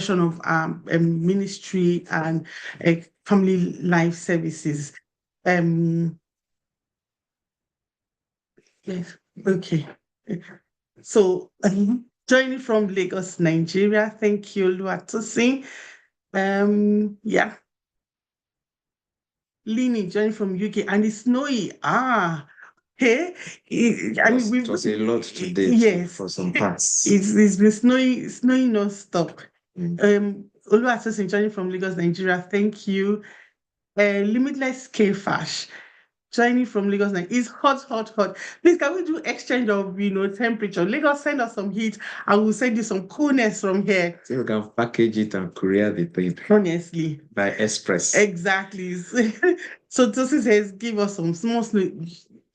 expression of ministry and family life services. Yes, okay. So, joining from Lagos, Nigeria. Thank you, Luatosin. Yeah. Lini joining from UK, and it's snowy. Hey, I mean, it was a lot today. Yes, for some parts. It's been snowing non-stop. Oluwatosin joining from Lagos, Nigeria. Thank you. Limitless K-Fash joining from Lagos, Nigeria. It's hot, hot, hot. Please, can we do exchange of temperature? Lagos, send us some heat. I will send you some coolness from here. So we can package it and courier the thing. Honestly. By express. Exactly. So Tosi says, give us some small snow.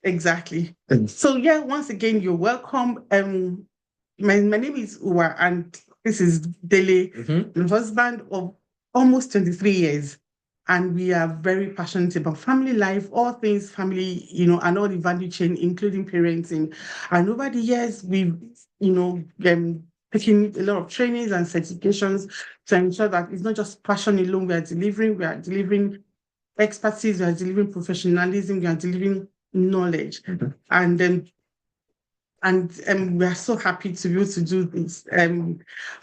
Exactly. So yeah, once again, you're welcome. My name is Uwa, and this is Dele, my husband of almost 23 years. And we are very passionate about family life, all things family, and all the value chain, including parenting. And over the years, we've, taking a lot of trainings and certifications to ensure that it's not just passion alone we are delivering expertise, we are delivering professionalism, we are delivering knowledge. And we are so happy to be able to do this.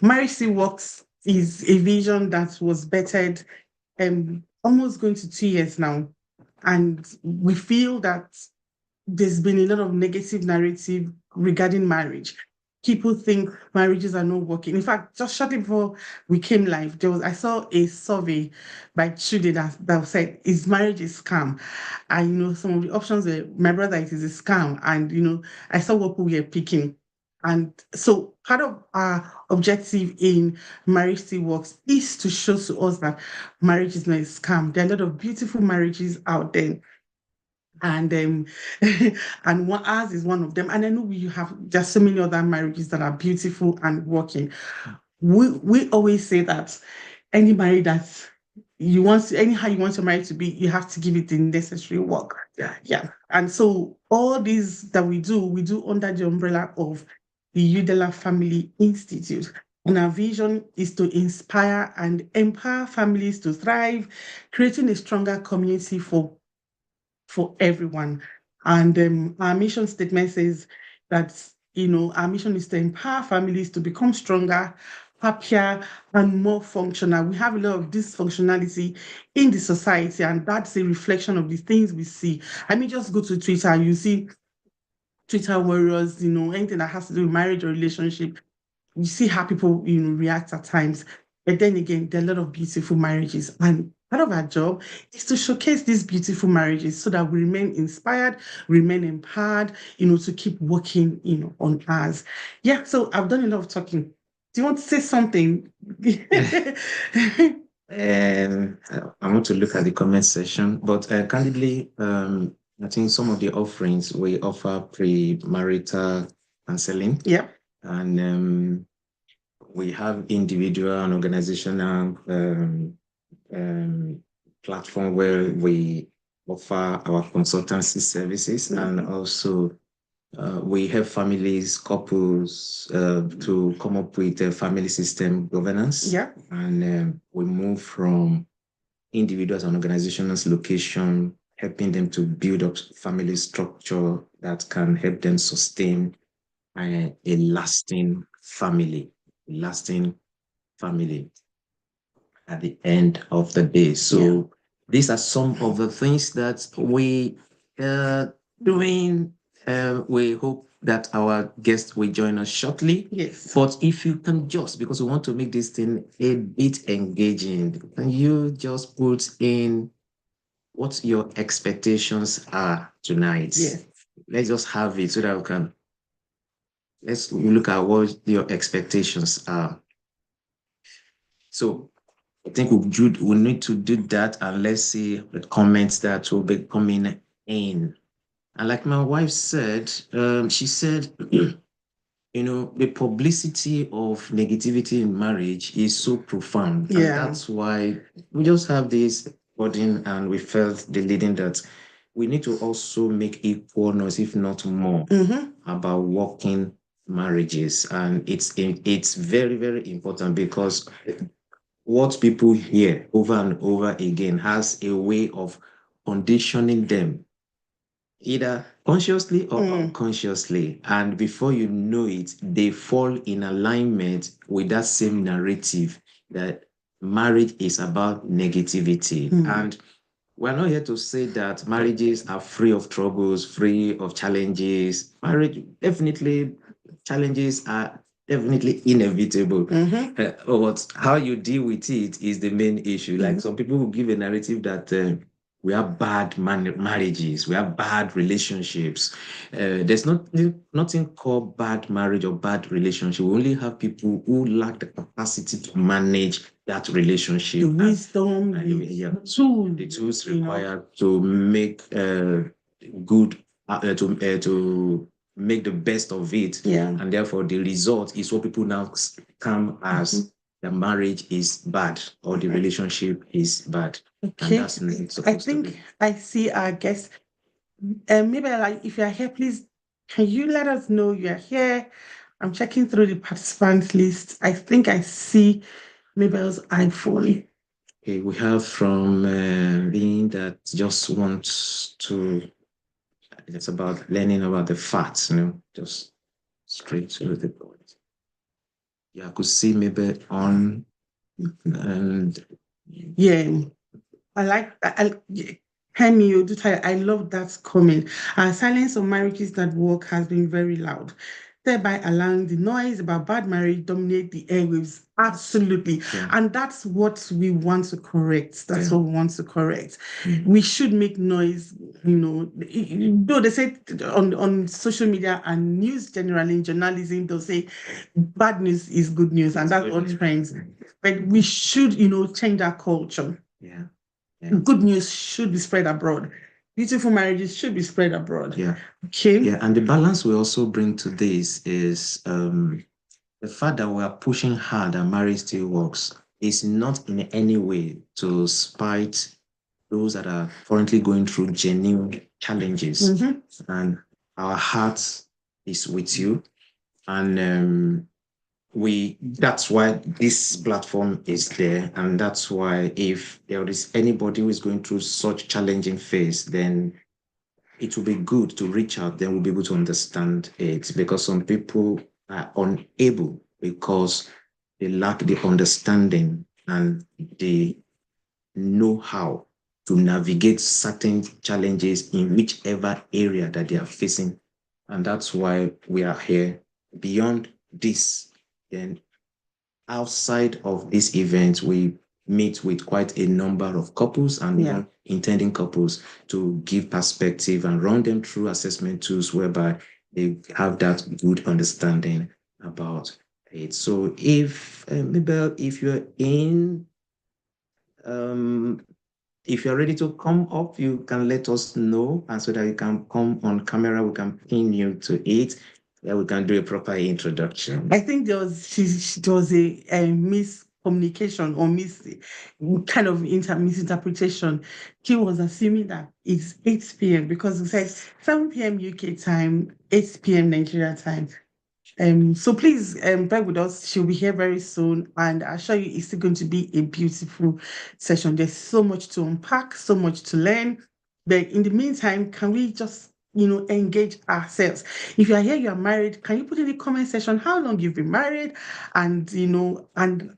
Marriage Works is a vision that was bettered almost going to 2 years now. And we feel that there's been a lot of negative narrative regarding marriage. People think marriages are not working. In fact, just shortly before we came live, I saw a survey by Chude that said, "Is marriage a scam?" And some of the options were, my brother, it is a scam. And I saw what we were picking. And so part of our objective in Marriage Still Works is to show to us that marriage is not a scam. There are a lot of beautiful marriages out there. And ours is one of them. And I know there's so many other marriages that are beautiful and working. We always say that any marriage that anyhow you want your marriage to be, you have to give it the necessary work. Yeah. And so all these that we do under the umbrella of the Udela Family Institute. And our vision is to inspire and empower families to thrive, creating a stronger community for everyone. And our mission statement says that, our mission is to empower families to become stronger, happier, and more functional. We have a lot of dysfunctionality in the society, and that's a reflection of the things we see. I mean, just go to Twitter, you see Twitter warriors, anything that has to do with marriage or relationship. You see how people, react at times. But then again, there are a lot of beautiful marriages. And part of our job is to showcase these beautiful marriages so that we remain inspired, remain empowered, to keep working, on us. Yeah, so I've done a lot of talking. Do you want to say something? I want to look at the comment section, but candidly, I think some of the offerings we offer pre-marital counseling. Yeah. And we have individual and organizational platform where we offer our consultancy services, and also we help families, couples to come up with a family system governance. Yeah. And we move from individuals and organizations location, helping them to build up family structure that can help them sustain a lasting family at the end of the day. So these are some of the things that we are doing. We hope that our guests will join us shortly. Yes. But if you can because we want to make this thing a bit engaging, can you just put in what your expectations are tonight? Yes. Let's just have it so that we can. Let's look at what your expectations are. So I think we need to do that, and let's see the comments that will be coming in. And like my wife said, she said, the publicity of negativity in marriage is so profound. Yeah. And that's why we just have this burden, and we felt the leading that we need to also make equal noise, if not more, about working marriages. And it's very, very important, because what people hear over and over again has a way of conditioning them, either consciously or unconsciously. And before you know it, they fall in alignment with that same narrative that marriage is about negativity. And we're not here to say that marriages are free of troubles, free of challenges. Marriage, definitely, challenges are definitely inevitable. But how you deal with it is the main issue. Like some people will give a narrative that we have bad marriages, we have bad relationships. There's nothing called bad marriage or bad relationship. We only have people who lack the capacity to manage that relationship. The wisdom, the tools required to make good, to make the best of it. And therefore, the result is what people now come as the marriage is bad or the relationship is bad. Okay. I think I see our guest. Maybe if you are here, please, can you let us know you are here? I'm checking through the participant list. I think I see Mabel's iPhone. Okay, we have from being that just wants to, it's about learning about the facts, just straight to the point. Yeah, I could see Mabel on, and I like I love that comment. Silence of marriages that work has been very loud, thereby allowing the noise about bad marriage dominate the airwaves. Absolutely. And that's what we want to correct. That's what we want to correct. We should make noise, though they say on social media and news generally, in journalism, they'll say bad news is good news, and that's all trends. But we should, change our culture. Good news should be spread abroad. Beautiful marriages should be spread abroad. Okay. And the balance we also bring to this is the fact that we are pushing hard and marriage still works is not in any way to spite those that are currently going through genuine challenges. And our heart is with you. And that's why this platform is there. And that's why if there is anybody who is going through such challenging phase, then it will be good to reach out. Then we'll be able to understand it, because some people are unable because they lack the understanding and the know-how to navigate certain challenges in whichever area that they are facing. And that's why we are here. Beyond this, then outside of this event, we meet with quite a number of couples and intending couples to give perspective and run them through assessment tools whereby they have that good understanding about it. So if Mabel, if you're ready to come up, you can let us know, and so that you can come on camera, we can pin you to it. Yeah, we can do a proper introduction. I think there was a miscommunication or misinterpretation. He was assuming that it's 8 p.m. because he said 7 p.m. UK time, 8 p.m. Nigeria time. So please bear with us. She'll be here very soon, and I assure you it's still going to be a beautiful session. There's so much to unpack, so much to learn. But in the meantime, can we just engage ourselves? If you are here, you are married, can you put in the comment section how long you've been married, and and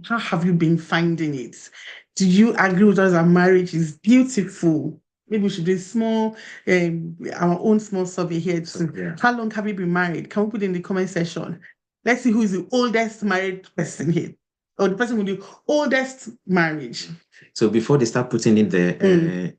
how have you been finding it? Do you agree with us that marriage is beautiful? Maybe we should do small, our own small survey here too. How long have you been married? Can we put in the comment section? Let's see who is the oldest married person here, or the person with the oldest marriage. So before they start putting in the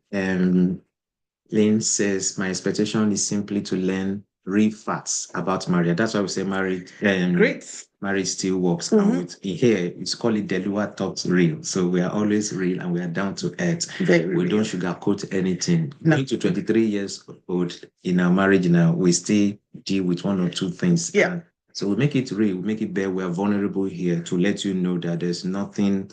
Lynn says, my expectation is simply to learn real facts about marriage. That's why we say marriage. Great. Marriage still works. And here, it's called it Deluwa Talks Real. So we are always real and we are down to earth. We don't sugarcoat anything. Going to 23 years old in our marriage now, we still deal with one or two things. So we make it real, we make it bare. We are vulnerable here to let you know that there's nothing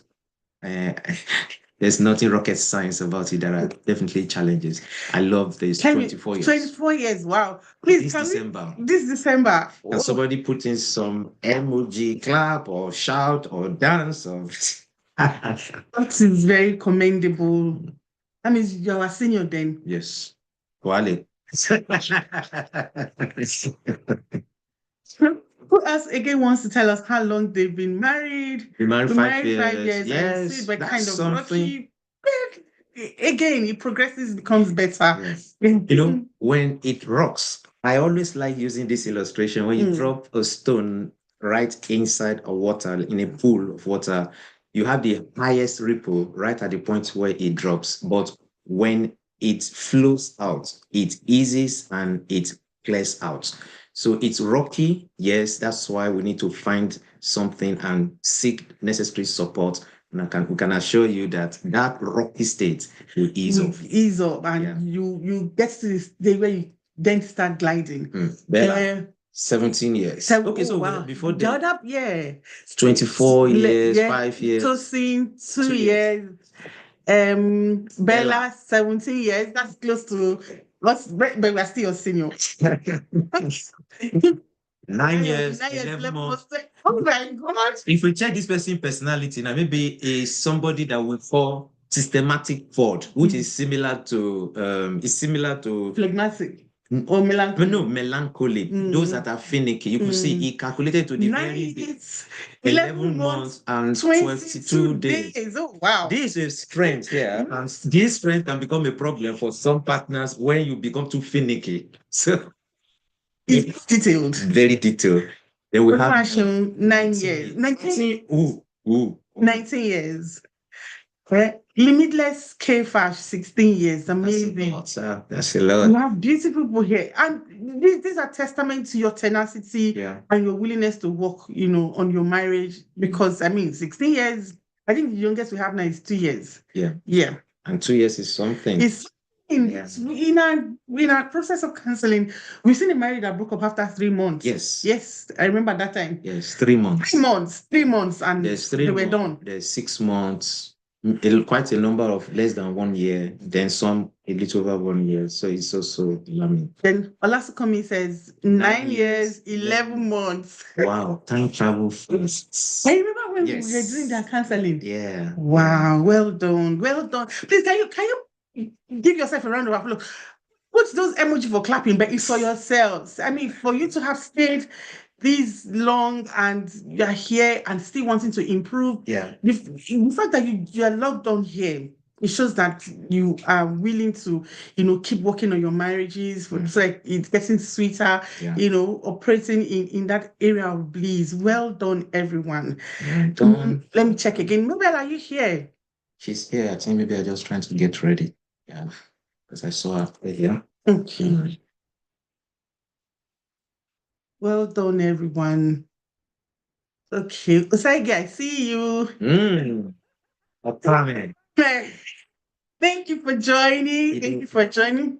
there's nothing rocket science about it. There are definitely challenges. I love this. 24 years. 24 years. Wow. Please, this December. Can somebody put in some emoji, clap or shout or dance? That is very commendable. That means you're a senior then. Yes. Wale. Who else again wants to tell us how long they've been married? We married We five married 5 years. I see Yes, we're that's kind of something. lucky. Again, it progresses, becomes better. Yes. You know, when it rocks, I always like using this illustration. When you drop a stone right inside a water, in a pool of water, you have the highest ripple right at the point where it drops. But when it flows out, it eases and it clears out. So it's rocky. Yes, that's why we need to find something and seek necessary support. And we can assure you that that rocky state will ease off. Ease up, and Yeah. you get to this day where you then start gliding. Bella, 17 years. Okay, so wow. before The that, other, yeah, 24 years, yeah, 5 years. Tosin, 2 2 years. years. Bella, 17 years. That's close to what's, but we're still your senior. 9 years, 9 years, 11 months. Oh my God. If we check this person's personality, now maybe is somebody that we call systematic fraud, which is similar to Phlegmatic or melancholy. No, melancholy. Those that are finicky. You could see he calculated to the 9 very years, 11 months and 22 days. Oh wow. This is strength here. And this strength can become a problem for some partners when you become too finicky. So it's detailed. Very detailed. Then we have fashion 9 years. 19 years. Right? Limitless K-Fash, 16 years. Amazing. That's a lot. You have beautiful people here. And these are testament to your tenacity and your willingness to work, on your marriage. Because, 16 years, I think the youngest we have now is 2 years. Yeah. Yeah. And 2 years is something. It's in our process of counseling, we've seen a marriage that broke up after 3 months. Yes, I remember that time. Yes, 3 months. 3 months, and they were done. There's 6 months, quite a number of less than 1 year, then some a little over 1 year. So it's also alarming. Then Olasukomi says 9 years, 11 months. Wow, time travel first. I remember when we were doing that counseling. Yeah. Wow, well done, well done. Please, can you give yourself a round of applause? Put those emoji for clapping, but it's for yourselves. For you to have stayed this long and you're here and still wanting to improve. Yeah. The fact that you are locked on here, it shows that you are willing to, keep working on your marriages. So like it's getting sweeter, operating in that area of bliss. Well done, everyone. Let me check again. Mabel, are you here? She's here. I think maybe I'm just trying to get ready. Yeah. Because I saw her here. Okay. Well done, everyone. Okay. Osage, I see you. Thank you for joining. Thank you for joining.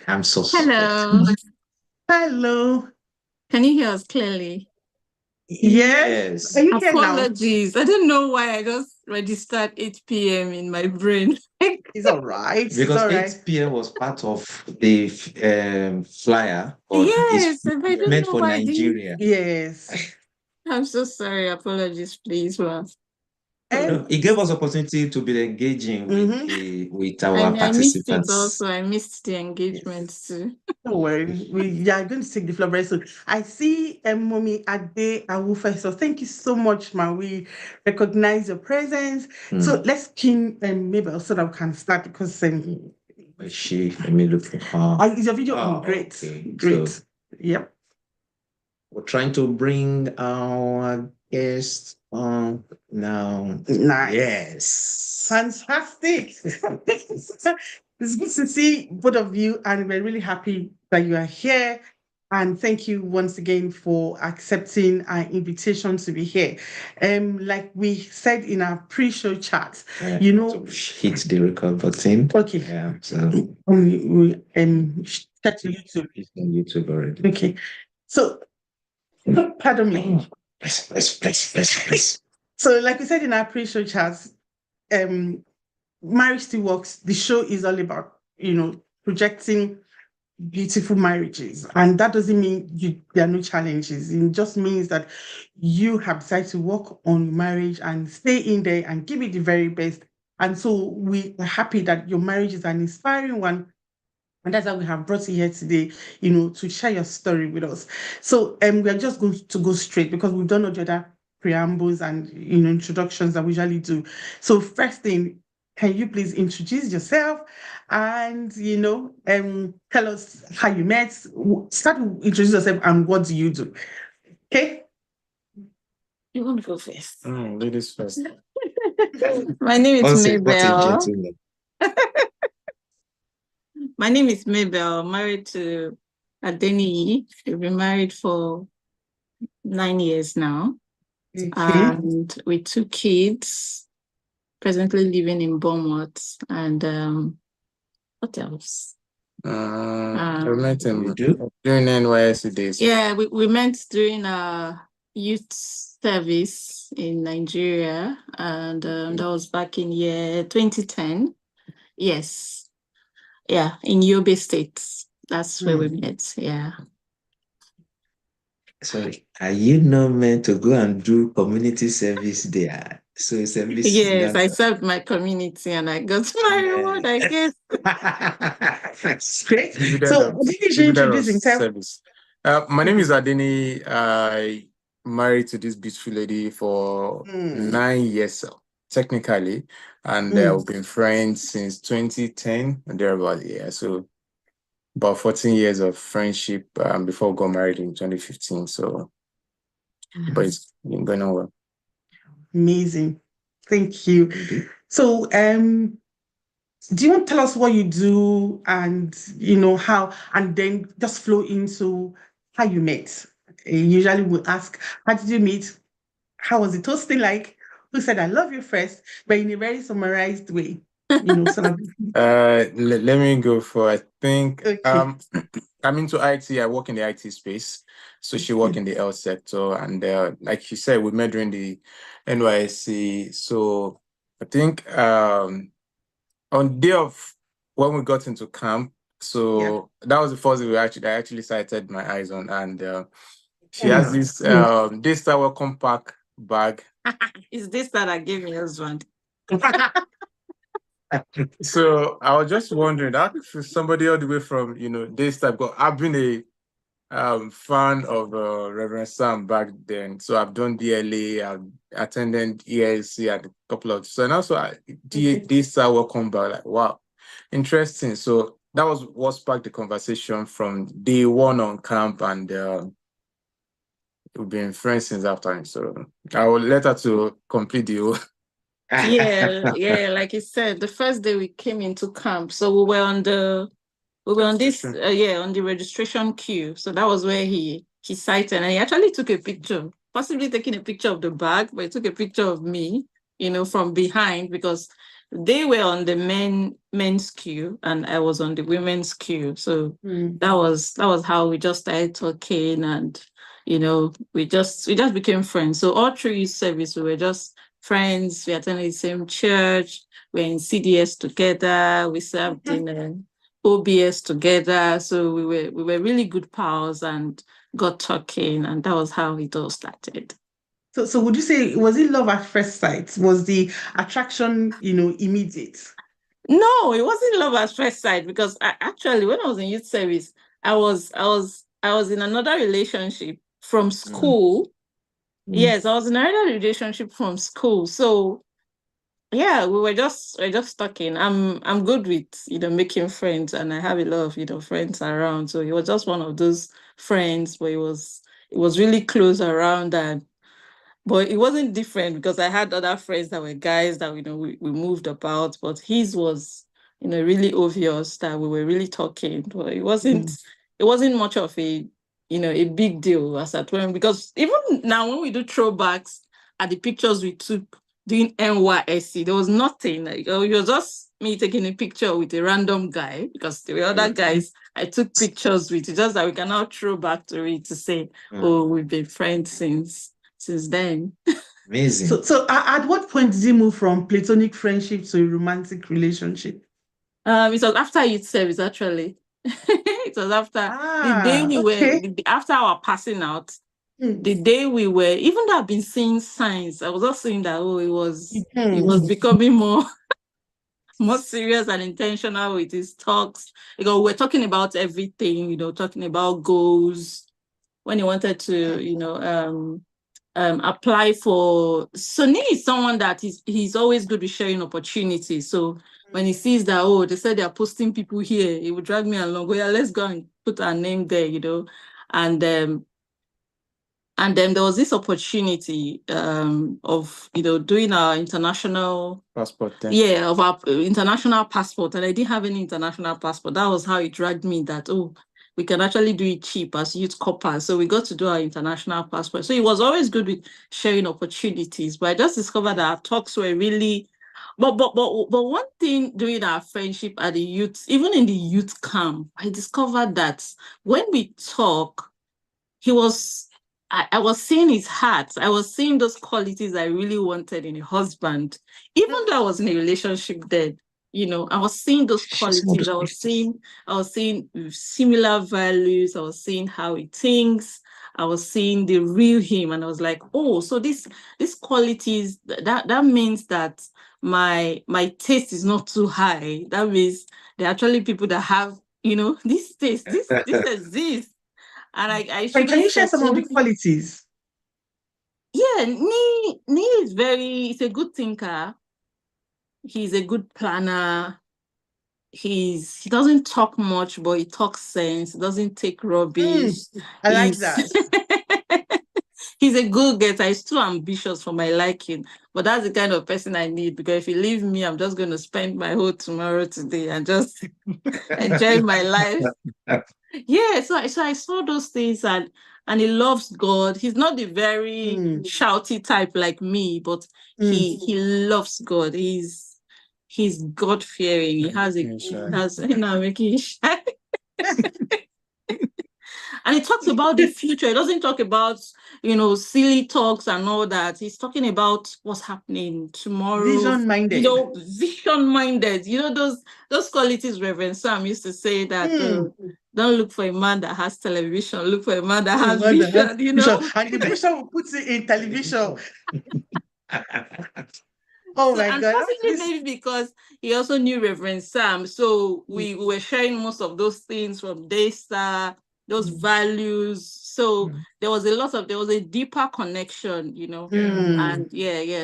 I'm so Hello. Hello. Can you hear us clearly? Yes. Are you here now? Apologies. I don't know why I just registered 8 p.m. in my brain. It's all right. Because all right. 8 p.m. was part of the flyer. Yes, I don't meant know for why Nigeria. Yes. I'm so sorry. Apologies, please. It gave us opportunity to be engaging with our participants. I missed the engagement too. Don't worry, we are going to take the floor very soon. I see Mommy Ade Awufe. So thank you so much, ma. We recognize your presence. So let's pin Mabel so that we can start because let me look for her. Is your video on? Great. Okay. Great. So, yep. We're trying to bring our guest on now. Nice. Yes. Fantastic. It's good to see both of you, and we're really happy that you are here. And thank you once again for accepting our invitation to be here. Like we said in our pre-show chat, hit the record button. Okay. Yeah. So we check to YouTube. It's on YouTube already. Okay. So pardon me. Please. So, like we said in our pre-show chat, Marriage Still Works. The show is all about, projecting beautiful marriages. And that doesn't mean there are no challenges. It just means that you have decided to work on marriage and stay in there and give it the very best. And so we are happy that your marriage is an inspiring one. And that's why we have brought you here today, to share your story with us. So we are just going to go straight because we've done all the other preambles and introductions that we usually do. So first thing, can you please introduce yourself and tell us how you met? Start to introduce yourself and what do you do? Okay. You want to go first? Ladies first. My name is What a Mabel. gentleman. My name is Mabel, married to Adeniyi. We've been married for 9 years now. Okay. And with 2 kids, presently living in Bournemouth. And what else? I met him do? during NYSC days. Yeah, we met during our youth service in Nigeria, and that was back in year 2010. Yes. Yeah, in Yobe State. That's where we met. Yeah. Sorry, are you not meant to go and do community service there? So service. Yes, I served my community and I got my reward, I guess. That's great. So, did you introduce himself? Service. My name is Adeni. I married to this beautiful lady for 9 years, technically, and we've been friends since 2010 and thereabout. Yeah, so about 14 years of friendship before we got married in 2015. So, but it's been going on well. Amazing. Thank you. So, do you want to tell us what you do and, how, and then just flow into how you met? Usually we ask, how did you meet? How was the toasting like? Who said, I love you first, but in a very summarized way, sort of. Let me go for, I think, Okay. I'm into IT. I work in the IT space. So she work in the health sector. And like you said, we met during the NYSC. So I think on day of when we got into camp, so that was the first day I actually sighted my eyes on. And she has this Daystar welcome pack bag. Is this that I gave my husband? So I was just wondering, that somebody all the way from Daystar, because I've been a fan of Reverend Sam back then. So I've done DLA, I've attended ELC and a couple of, so now Daystar welcome back, like wow, interesting. So that was what sparked the conversation from day one on camp, and we've been friends since that time. So I will let her to complete the whole. Yeah, like you said, the first day we came into camp, so we were on the registration queue. So that was where he sighted, and he actually took a picture, possibly taking a picture of the bag, but he took a picture of me, from behind, because they were on the men's queue and I was on the women's queue. So that was how we just started talking, and we just became friends. So all through youth service, we were just friends. We attended the same church. We're in CDS together. We served in OBS together. So we were really good pals and got talking, and that was how it all started. So would you say, was it love at first sight? Was the attraction, immediate? No, it wasn't love at first sight, because actually, when I was in youth service, I was in another relationship from school. Yes, I was in another relationship from school. So yeah, we were just talking. I'm good with making friends, and I have a lot of friends around. So he was just one of those friends, but it was really close around, but it wasn't different because I had other friends that were guys that we moved about, but his was really obvious that we were really talking. But it wasn't much of a a big deal as at when, because even now when we do throwbacks at the pictures we took doing NYSC, there was nothing. Like, it was just me taking a picture with a random guy, because there were other guys I took pictures with. It's just that we can now throw back to it to say, oh, we've been friends since then. Amazing. So at what point did you move from platonic friendship to a romantic relationship? It was after youth service, actually. It was after the day we okay. were, after our passing out, Mm. the day we were, even though I've been seeing signs, I was not saying that, oh, it was becoming more serious and intentional with his talks. Because we're talking about everything, talking about goals. When he wanted to, apply for. Sonny is someone that he's always good with sharing opportunities. So when he sees that, oh, they said they're posting people here, he would drag me along. Go, yeah, let's go and put our name there, and then there was this opportunity of doing our international passport thing. Yeah, of our international passport, and I didn't have any international passport. That was how it dragged me that, oh, we can actually do it cheap as youth corpers. So we got to do our international passport. So it was always good with sharing opportunities. But I just discovered that our talks were really, but one thing during our friendship at the youth, even in the youth camp, I discovered that when we talk, I was seeing his heart. I was seeing those qualities I really wanted in a husband. Even though I was in a relationship then, I was seeing those qualities. I was seeing similar values. I was seeing how he thinks. I was seeing the real him. And I was like, oh, so these qualities, that means that my taste is not too high. That means they're actually people that have, this taste, this exists. And I Can you share some of the qualities? Yeah, Nee is he's a good thinker. He's a good planner. He doesn't talk much, but he talks sense. He doesn't take rubbish. I like that. He's a good getter. He's too ambitious for my liking. But that's the kind of person I need, because if you leave me, I'm just going to spend my whole tomorrow today and just enjoy my life. Yeah, so I saw those things, and he loves God. He's not the very shouty type like me, but he loves God. He's God fearing. He has making shy. And he talks about the future. He doesn't talk about, silly talks and all that. He's talking about what's happening tomorrow. Vision-minded. Vision-minded. Those qualities Reverend Sam used to say that don't look for a man that has television, look for a man that has vision, And the vision will put it in television. Oh my God. Possibly maybe because he also knew Reverend Sam. So we were sharing most of those things from Daystar, those values. So there was a deeper connection, and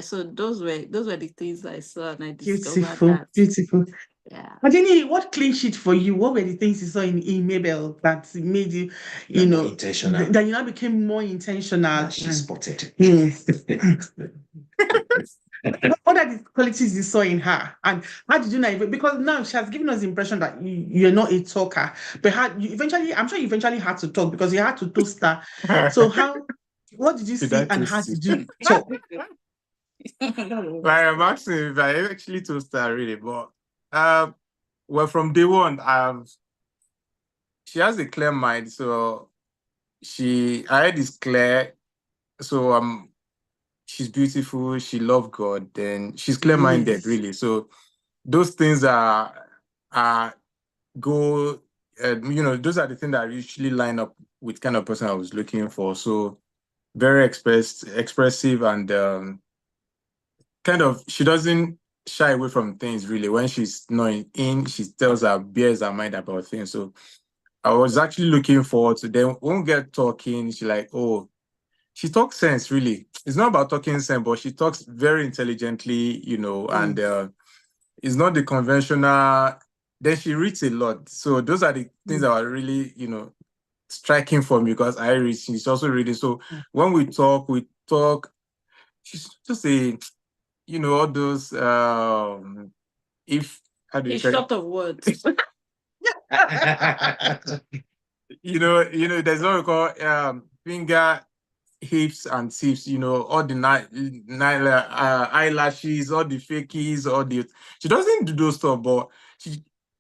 so those were the things I saw, and I discovered that. Beautiful. Yeah. Adeniyi, what clean sheet for you? What were the things you saw in Mabel that made you, intentional? That you now became more intentional? She spotted. What are the qualities you saw in her, and how did you know? Because now she has given us the impression that you're not a talker, but I'm sure you eventually had to talk because you had to toast her. So what did you see, and how did you talk? I'm asking if I actually toast her really, but well, from day one, she has a clear mind, so her head is clear, so she's beautiful, she loves God, then she's clear-minded, really. So those things those are the things that usually line up with kind of person I was looking for. So very expressive, and kind of, she doesn't shy away from things, really. When she's not she bears her mind about things. So I was actually looking forward to them. When we get talking, she's like, oh, she talks sense, really. It's not about talking sense, but she talks very intelligently, and it's not the conventional. Then she reads a lot. So those are the things that are really, striking for me, because I read, she's also reading. So when we talk, she's just all those, short of words. There's what we call finger, hips and tips, all the eyelashes, all the fakies, she doesn't do those stuff, but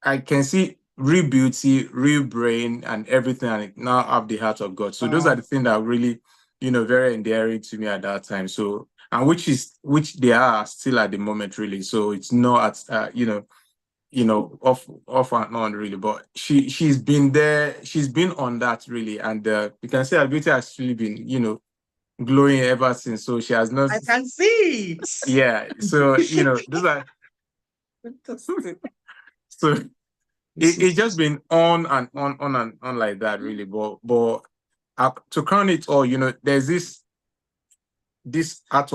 I can see real beauty, real brain, and everything, and now have the heart of God. So those are the things that are really, very endearing to me at that time. So, and which they are still at the moment, really. So it's not off and on really, but she's been there, she's been on that really, and you can say her beauty has actually been, glowing ever since. So she has not. I can see. Yeah. So those are. So it's just been on and on and on like that really, but to crown it all, there's this art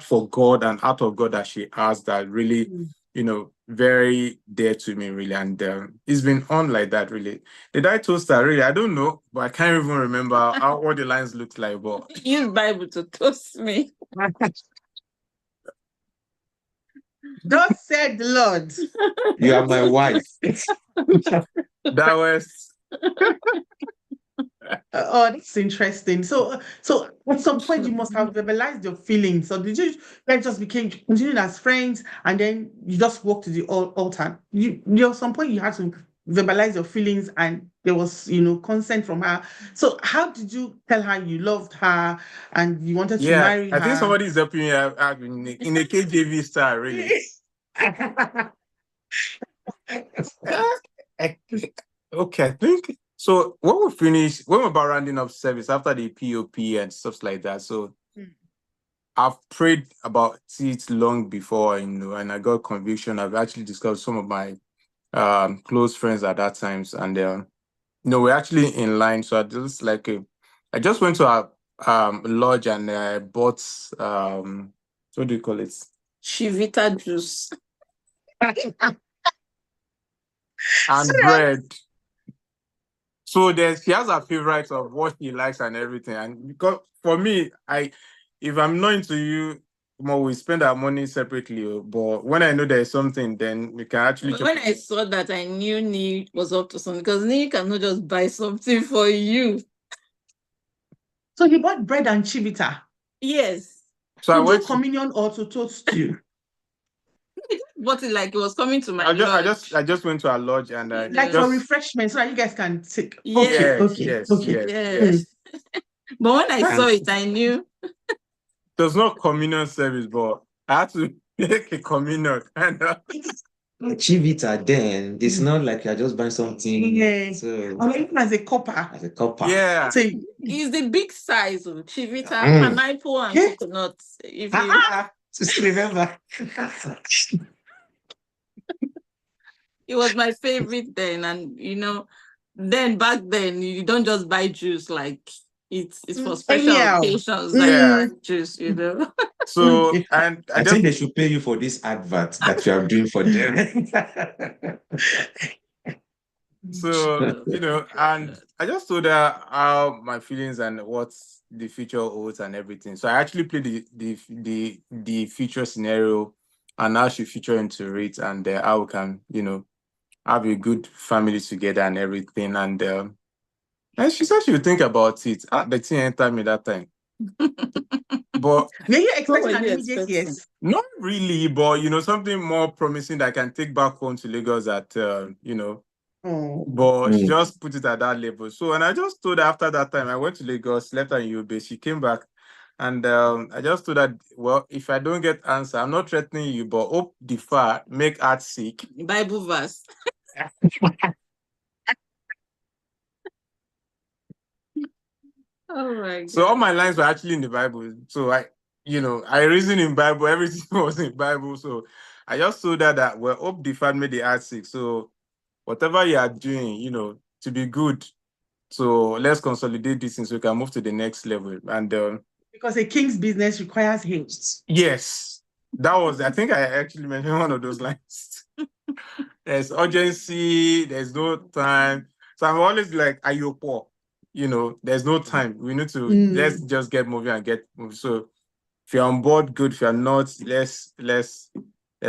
for God and art of God that she has that really, very dear to me really, and it's been on like that really. Did I toast her really? I don't know, but I can't even remember what the lines looked like. But use Bible to toast me. Thus said the Lord. You are my wife. That was. Oh, that's interesting. So at some point you must have verbalized your feelings. So did you guys just continued as friends, and then you just walked to the altar? You at some point you had to verbalize your feelings, and there was consent from her. So how did you tell her you loved her and you wanted to marry her? I think somebody is helping me out in a KJV style, really. Okay, I think so. When we're about rounding up service after the POP and stuff like that, so I've prayed about it long before, and I got conviction. I've actually discussed some of my close friends at that times, and we're actually in line. So I just went to a lodge and I bought what do you call it? Chivita juice. And bread. So she has a favorite of what she likes and everything. And because for me, if I'm not into you, we spend our money separately. But when I know there's something, then we can actually. When I saw that, I knew Nee was up to something, because Nee cannot just buy something for you. So he bought bread and chivita. Yes. So I went to communion or to toast you. But it like it was coming to my lodge. I just went to a lodge and like just... for refreshment so that you guys can take. Yes. Yes. But when I saw it, I knew. There was no communion service, but I had to make a communion. Chivita, then it's not like you're just buying something. Yeah. So even as a copper. Yeah. So it's the big size of Chivita, pineapple, and coconut. If you just remember. It was my favorite then, and then back then you don't just buy juice like it's for special occasions that you buy juice, So and I think they should pay you for this advert that you are doing for them. So and I just told her how my feelings and what the future holds and everything. So I actually played the future scenario and how she feature into it, and how we can have a good family together and everything. And she said she would think about it. The thing entered me that time. But were you expecting an immediate yes? Not really, but something more promising that I can take back home to Lagos that but she just put it at that level. So, and I just told her after that time, I went to Lagos, left her in Yobe. She came back, and I just told her, well, if I don't get answer, I'm not threatening you, but hope defer, make heart sick. Bible verse. Oh my God. So all my lines were actually in the Bible. So I reasoned in Bible, everything was in Bible. So I just told her that, well, hope deferred, made the heart sick. So whatever you are doing, to be good. So let's consolidate this so we can move to the next level. And because a king's business requires haste. Yes, that was. I think I actually mentioned one of those lines. There's urgency. There's no time. So I'm always like, "Are you poor?" There's no time. We need to let's just get moving and get moving. So if you're on board, good. If you're not, let's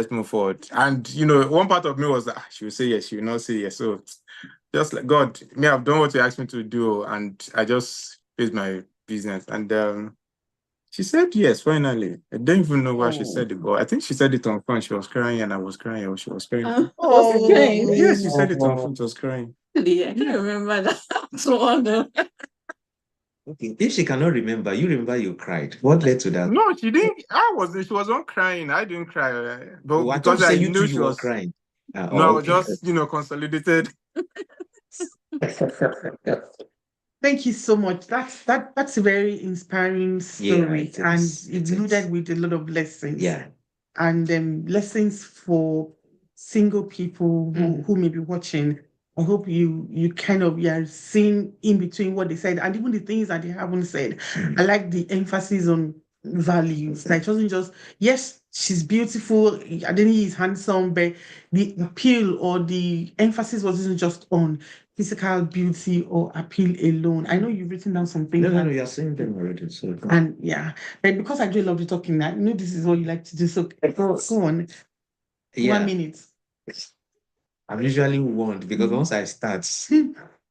move forward. And one part of me was that she will say yes, she will not say yes. So just like God, I've done what you asked me to do, and I just faced my business. And she said yes, finally. I don't even know why she said it, but I think she said it on phone. She was crying and I was crying, or she was crying. Yes, she said it on phone, she was crying. I can't remember that. So okay, if she cannot remember, you remember you cried. What led to that? No, she didn't. She wasn't crying. I didn't cry. But I because I knew you she was crying. No, I was just, consolidated. Thank you so much. That's a very inspiring story, and it's loaded with a lot of lessons. Yeah. And lessons for single people who may be watching. I hope you kind of are seeing in between what they said and even the things that they haven't said. I like the emphasis on values. Like it wasn't just, yes, she's beautiful, Adeniyi is handsome, but the appeal or the emphasis wasn't just on physical beauty or appeal alone. I know you've written down some things. No, you're saying them already. So and yeah, but because I do love you talking, I know this is what you like to do. So go on. yeah. 1 minute. I'm usually warned because once I start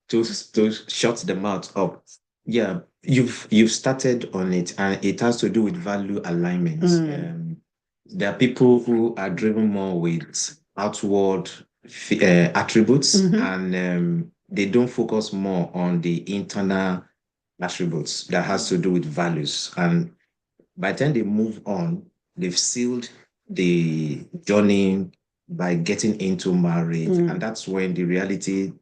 to shut the mouth up, yeah, you've started on it, and it has to do with value alignment. There are people who are driven more with outward attributes, and they don't focus more on the internal attributes that has to do with values. And by the time they move on, they've sealed the journey by getting into marriage, and that's when the reality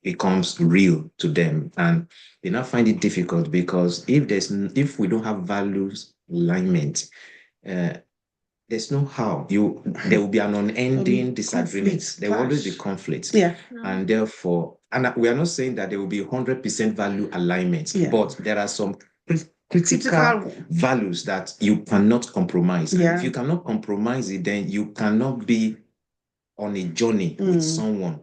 becomes real to them, and they now find it difficult because if we don't have values alignment, there's no how there will be an unending disagreement. There will always be conflict. And therefore, and we are not saying that there will be 100% value alignment, but there are some critical values that you cannot compromise. And if you cannot compromise it, then you cannot be on a journey with someone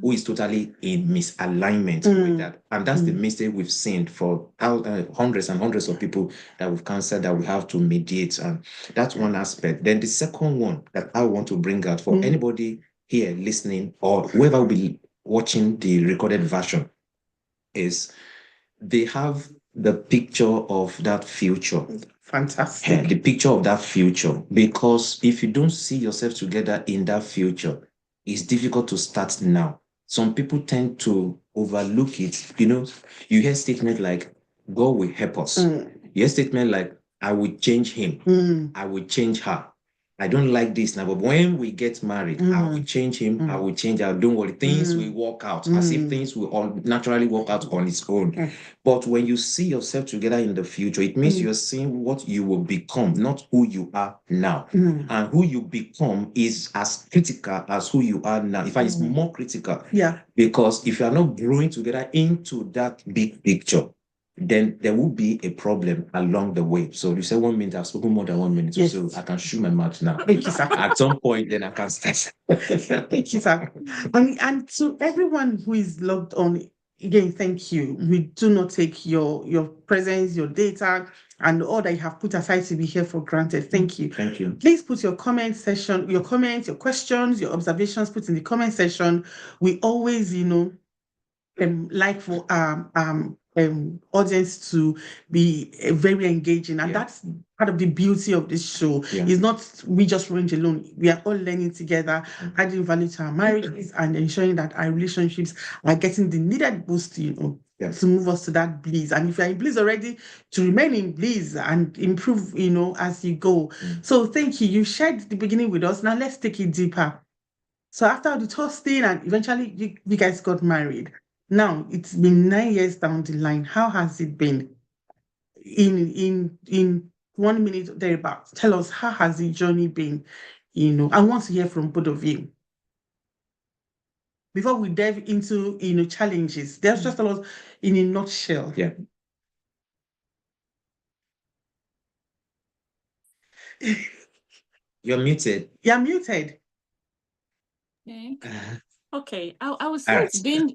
who is totally in misalignment with that. And that's the mistake we've seen for hundreds and hundreds of people that we've counseled, that we have to mediate. And that's one aspect. Then the second one that I want to bring out for anybody here listening or whoever will be watching the recorded version is they have the picture of that future. Fantastic. The picture of that future. Because if you don't see yourself together in that future, it's difficult to start now. Some people tend to overlook it. You hear statements like, God will help us. You hear statements like, I will change him. I will change her. I don't like this now, but when we get married, I will change him. I will change her. Don't worry, things will work out as if things will all naturally work out on its own. But when you see yourself together in the future, it means you're seeing what you will become, not who you are now. And who you become is as critical as who you are now. In fact, it's more critical. Yeah. Because if you are not growing together into that big picture, then there will be a problem along the way. So you say 1 minute, I've spoken more than 1 minute, so I can shoot my mouth now. Thank you, sir. At some point, then I can start. Thank you, sir. And to everyone who is logged on, again, thank you. We do not take your presence, your data, and all that you have put aside to be here for granted. Thank you. Thank you. Please put your comment section, your comments, your questions, your observations, put in the comment section. We always, like for audience to be very engaging, and that's part of the beauty of this show. It's not we just range alone. We are all learning together, adding value to our marriages and ensuring that our relationships are getting the needed boost, to move us to that bliss. And if you're in bliss already, to remain in bliss and improve, as you go. So thank you. You shared the beginning with us. Now let's take it deeper. So after the toasting and eventually you guys got married. Now it's been 9 years down the line. How has it been? In 1 minute thereabouts, tell us, how has the journey been? I want to hear from both of you. Before we dive into challenges, there's just a lot in a nutshell. Yeah. You're muted. You're muted. Okay, I would say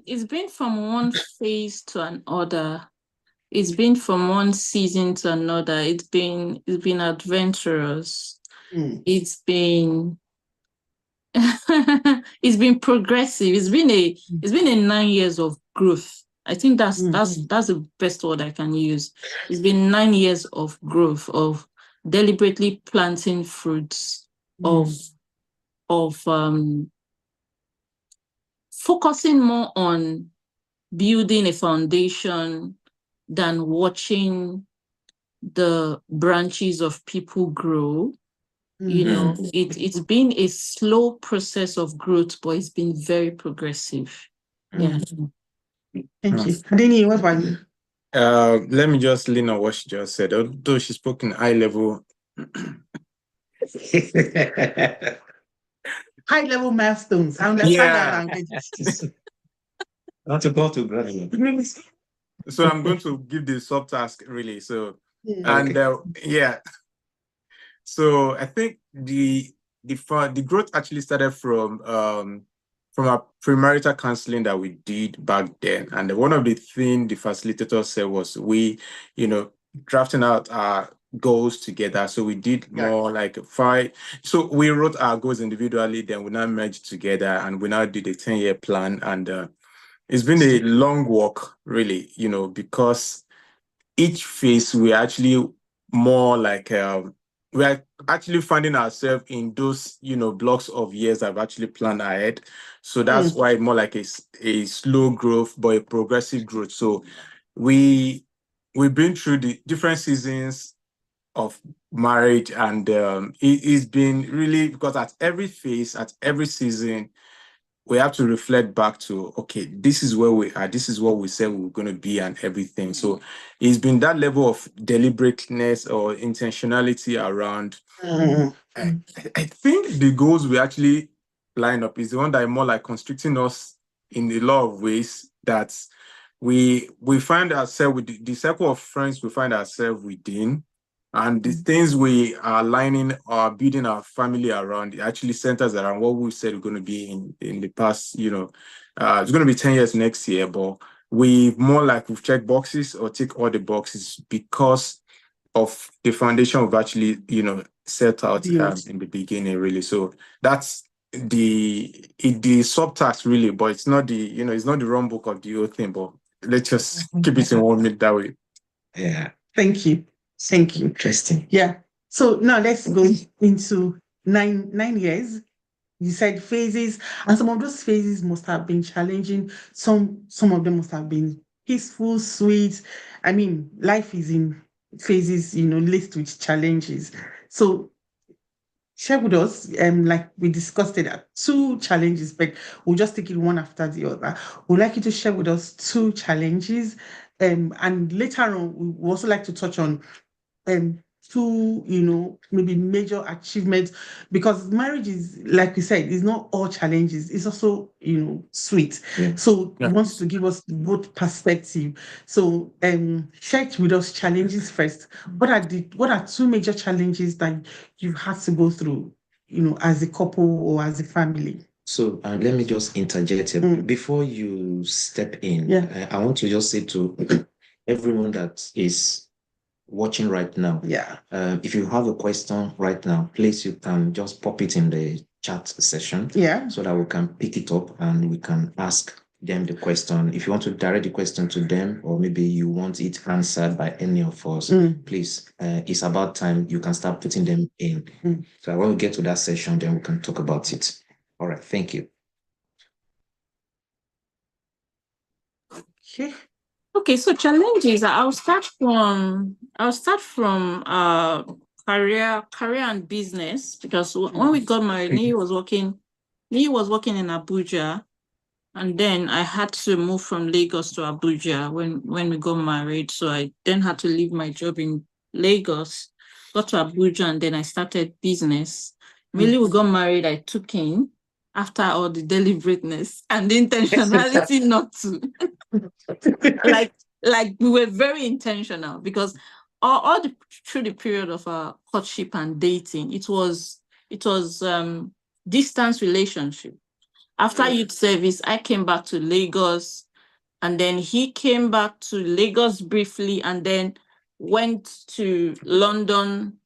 it's been from one phase to another. It's been from one season to another. It's been adventurous. It's been it's been progressive. It's been a 9 years of growth. I think that's the best word I can use. It's been 9 years of growth, of deliberately planting fruits, of focusing more on building a foundation than watching the branches of people grow. You know, it's been a slow process of growth, but it's been very progressive. Yeah. Thank you. Adeniyi, what about you? Let me just lean on what she just said. Although she spoke in high level, High level milestones. I understand that language. Not about to graduate. so I'm going to give the subtask really. So and yeah, so I think the growth actually started from our premarital counseling that we did back then, and one of the things the facilitator said was we, drafting out our goals together. So we did more like 5. So we wrote our goals individually, then we now merged together, and we now did a 10-year plan. And it's been a long walk, really, because each phase we're actually more like we are actually finding ourselves in those blocks of years I've actually planned ahead. So that's why more like a slow growth but a progressive growth. So we've been through the different seasons of marriage, and it's been really, because at every phase, at every season, we have to reflect back to, okay, this is where we are, this is what we said we were going to be, and everything. So it's been that level of deliberateness or intentionality around. I think the goals we actually line up is the one that are more like constricting us in a lot of ways, that we find ourselves with the circle of friends we find ourselves within, and the things we are lining or building our family around, it actually centers around what we said we're going to be in the past. It's going to be 10 years next year, but we've checked boxes or tick all the boxes because of the foundation we've actually, set out in the beginning, really. So that's the subtask, really, but it's not the, it's not the run book of the whole thing, but let's just keep it in 1 minute that way. Yeah. Thank you. Interesting. Yeah. So now let's go into 9 years. You said phases, and some of those phases must have been challenging. Some of them must have been peaceful, sweet. I mean, life is in phases, laced with challenges. So share with us, like we discussed it, 2 challenges, but we'll just take it one after the other. We'd like you to share with us 2 challenges, and later on, we also like to touch on 2, maybe major achievements, because marriage is, like we said, is not all challenges. It's also, sweet. Yeah. So we want to give us both perspective. So share it with us challenges first. What are 2 major challenges that you've had to go through, as a couple or as a family? So let me just interject here. Before you step in. I want to just say to everyone that is watching right now, if you have a question right now, please, you can just pop it in the chat session, so that we can pick it up and we can ask them the question. If you want to direct the question to them, or maybe you want it answered by any of us, please, it's about time you can start putting them in. So when we get to that session, then we can talk about it. All right, thank you. Okay, so challenges. I'll start from career and business, because when we got married, Niyi was working in Abuja, and then I had to move from Lagos to Abuja when we got married. So I then had to leave my job in Lagos, got to Abuja, and then I started business. Really, we got married, I took in after all the deliberateness and the intentionality not to. like we were very intentional, because all through the period of our courtship and dating, it was distance relationship. After youth service, I came back to Lagos, and then he came back to Lagos briefly, and then went to London,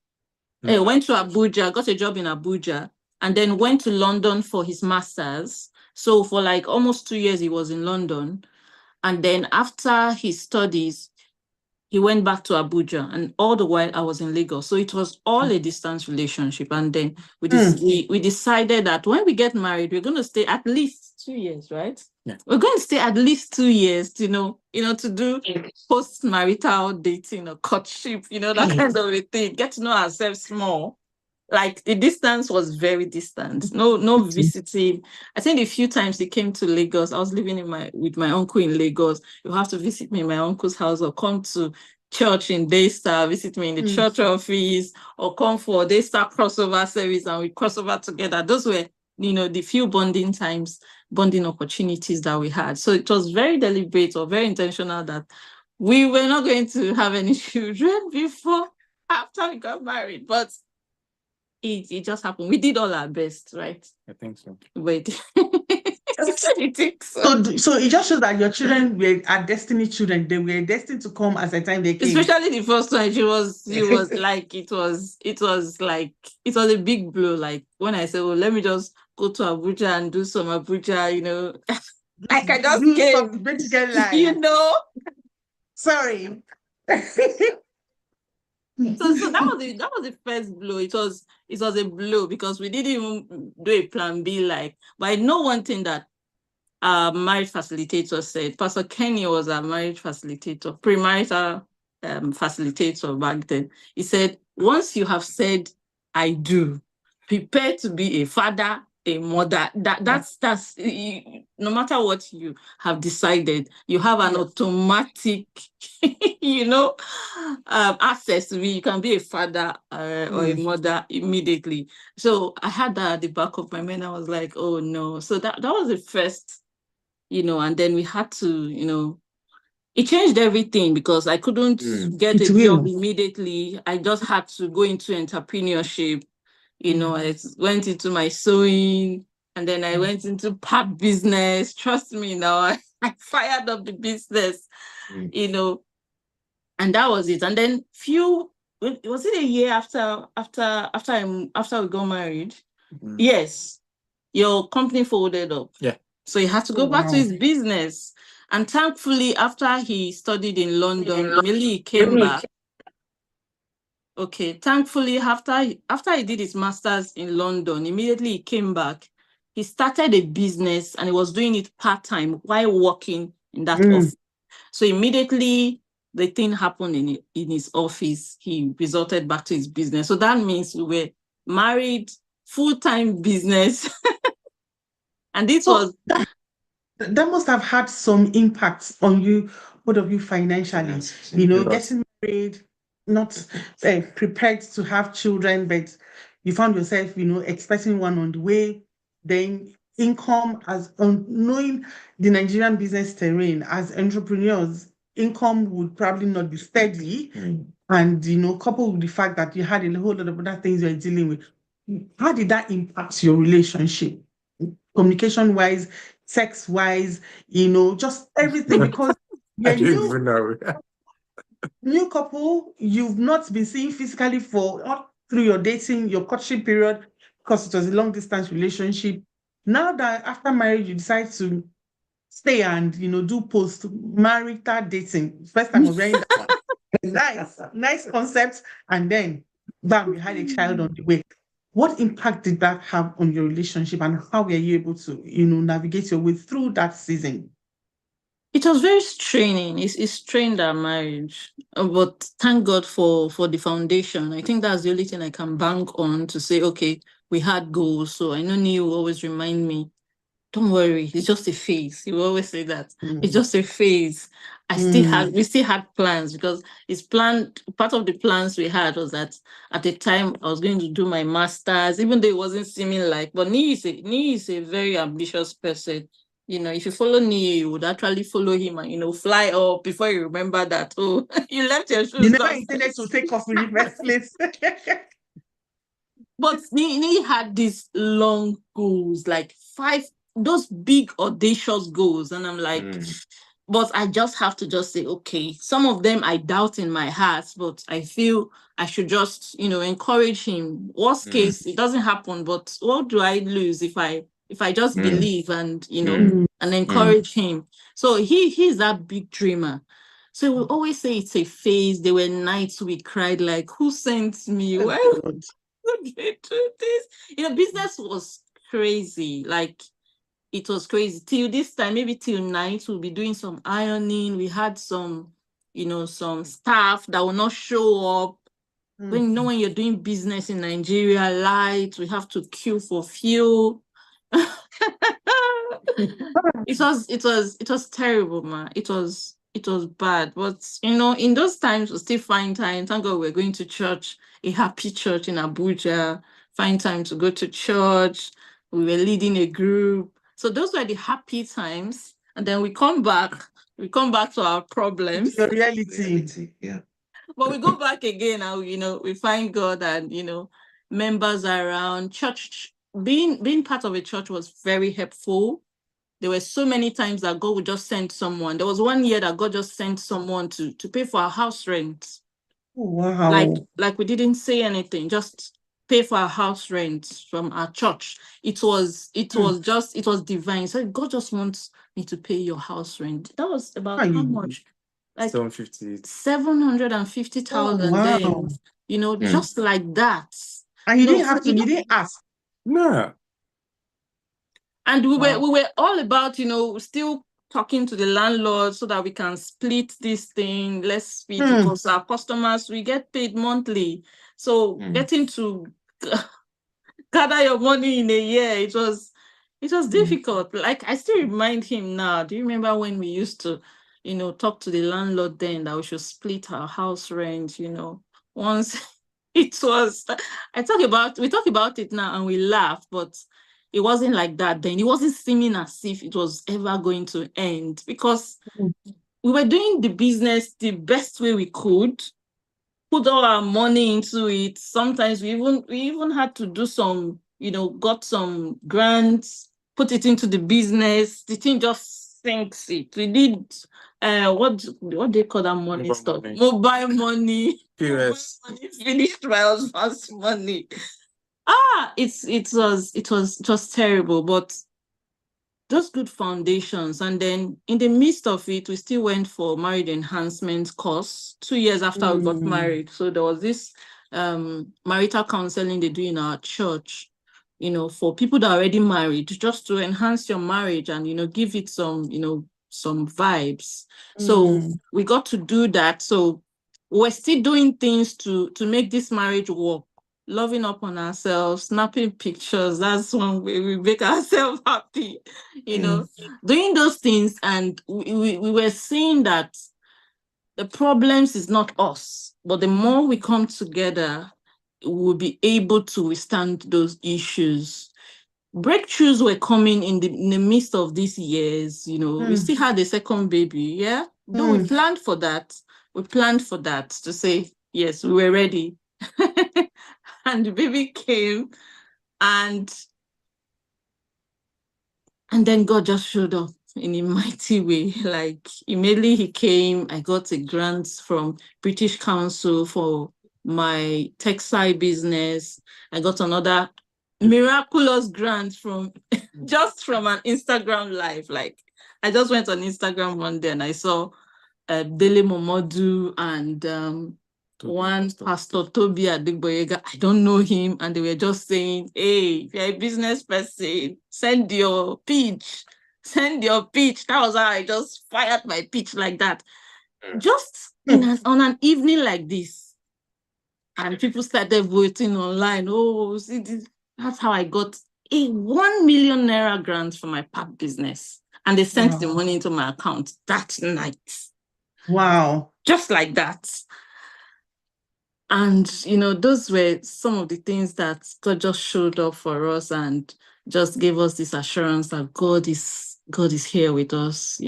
went to Abuja, got a job in Abuja, and then went to London for his master's. So for like almost 2 years, he was in London. And then after his studies, he went back to Abuja, and all the while I was in Lagos. So it was all a distance relationship. And then we decided that when we get married, we're going to stay at least 2 years, right? Yeah. We're going to stay at least 2 years, to do post-marital dating or courtship, that kind of a thing, get to know ourselves more. Like the distance was very distant. No visiting. I think the few times he came to Lagos, I was living with my uncle in Lagos. You have to visit me in my uncle's house or come to church in Daystar, visit me in the church office, or come for Daystar crossover service and we cross over together. Those were, the few bonding opportunities that we had. So it was very deliberate or very intentional that we were not going to have any children after we got married, but it just happened. We did all our best, right? I think so. Wait. I think so. So it just shows that your children are destiny children. They were destined to come as the time they came. Especially the first one, she was like, it was a big blow. Like when I said, well, let me just go to Abuja and do some Abuja, like I just Do came, some big Sorry. So that was the first blow. It was a blow because we didn't even do a plan B. But I know one thing that our marriage facilitator said. Pastor Kenny was our marriage facilitator, premarital facilitator back then. He said, once you have said I do, prepare to be a father, a mother. That's no matter what you have decided, you have an automatic access to me. You can be a father or a mother immediately. So I had that at the back of my mind. I was like, oh no. So that was the first, and then we had to, it changed everything because I couldn't get a job immediately. I just had to go into entrepreneurship. I went into my sewing and then I went into pub business. Trust me now, I fired up the business, and that was it. And then was it a year after we got married? Yes, your company folded up. Yeah. So he had to go back to his business. And thankfully, after he studied in London, immediately he came back. Okay, thankfully, after he did his master's in London, immediately he came back. He started a business and he was doing it part-time while working in that office. So immediately the thing happened in his office, he resorted back to his business. So that means we were married, full-time business. And this was... That must have had some impact on you, both of you financially. Getting married, not prepared to have children, but you found yourself, expecting one on the way. Then income, knowing the Nigerian business terrain, as entrepreneurs, income would probably not be steady. And, coupled with the fact that you had a whole lot of other things you were dealing with. How did that impact your relationship? Communication-wise, sex-wise, just everything, because you're new couple, you've not been seeing physically through your dating, your courtship period, because it was a long-distance relationship. Now that after marriage, you decide to stay and, do post-marital dating. First time of hearing that one. Nice concept. And then, bam, we had a child on the way. What impact did that have on your relationship, and how were you able to, navigate your way through that season? It was very straining. It strained our marriage, but thank God for the foundation. I think that's the only thing I can bank on to say, okay, we had goals. So I know Neil will always remind me, don't worry, it's just a phase. He will always say that. It's just a phase. We still had plans, because part of the plans we had was that at the time I was going to do my master's, even though it wasn't seeming like, but Nii is a very ambitious person. If you follow Nii, you would actually follow him and, fly up before you remember that, oh, you left your shoes. You never intended to take off in the first place. But Nii had these long goals, like 5, those big audacious goals. And I'm like, but I just have to just say, okay, some of them I doubt in my heart, but I feel I should just, encourage him. Worst case, it doesn't happen, but what do I lose if I just believe and, and encourage him? So he's that big dreamer. So we always say it's a phase. There were nights we cried like, who sent me? Why would they do this? Business was crazy. Like, it was crazy. Till this time, maybe till night, we'll be doing some ironing. We had some, some staff that will not show up. when you're doing business in Nigeria, light, we have to queue for fuel. It was terrible, man. It was bad. But in those times we still find time. Thank God we're going to church, a happy church in Abuja. Find time to go to church. We were leading a group. So those were the happy times. And then we come back to our problems. Your reality. Yeah. But we go back again and we find God and members around. Church, being part of a church was very helpful. There were so many times that God would just send someone. There was one year that God just sent someone to pay for our house rent. Oh, wow. Like we didn't say anything, just pay for our house rent from our church. It was divine. So God just wants me to pay your house rent. That was about how much? Like 750,000 wow. then, just like that. And you didn't have to, you didn't ask. No. And we were all about, still talking to the landlord so that we can split this thing. Let's split because our customers, we get paid monthly. So getting to gather your money in a year, it was difficult. Like I still remind him now. Do you remember when we used to, talk to the landlord then that we should split our house rent, once it was, we talk about it now and we laugh, but it wasn't like that then. It wasn't seeming as if it was ever going to end because we were doing the business the best way we could, put all our money into it. Sometimes we even had to do some, got some grants, put it into the business. The thing just sinks it. We did what they call that money stuff? Mobile money. POS. Finished my husband's money. It was terrible, but just good foundations. And then in the midst of it, we still went for marriage enhancement course 2 years after we got married. So there was this marital counseling they do in our church, for people that are already married, just to enhance your marriage and give it some vibes. So we got to do that. So we're still doing things to make this marriage work. Loving up on ourselves, snapping pictures. That's one way we make ourselves happy, doing those things. And we were seeing that the problems is not us, but the more we come together, we'll be able to withstand those issues. Breakthroughs were coming in the midst of these years, we still had a second baby, yeah? Though we planned for that. We planned for that to say, yes, we were ready. And the baby came and then God just showed up in a mighty way. Like immediately he came, I got a grant from British Council for my textile business. I got another miraculous grant from an Instagram live. Like I just went on Instagram one day and I saw Dele Momodu and one Pastor Toby Adegboyega. I don't know him, and they were just saying, hey, if you're a business person, send your pitch. That was how I just fired my pitch like that. Just on an evening like this. And people started voting online. Oh, see this. That's how I got a 1 million naira grant for my pap business. And they sent the money into my account that night. Wow. Just like that. And, those were some of the things that God just showed up for us and just gave us this assurance that God is here with us,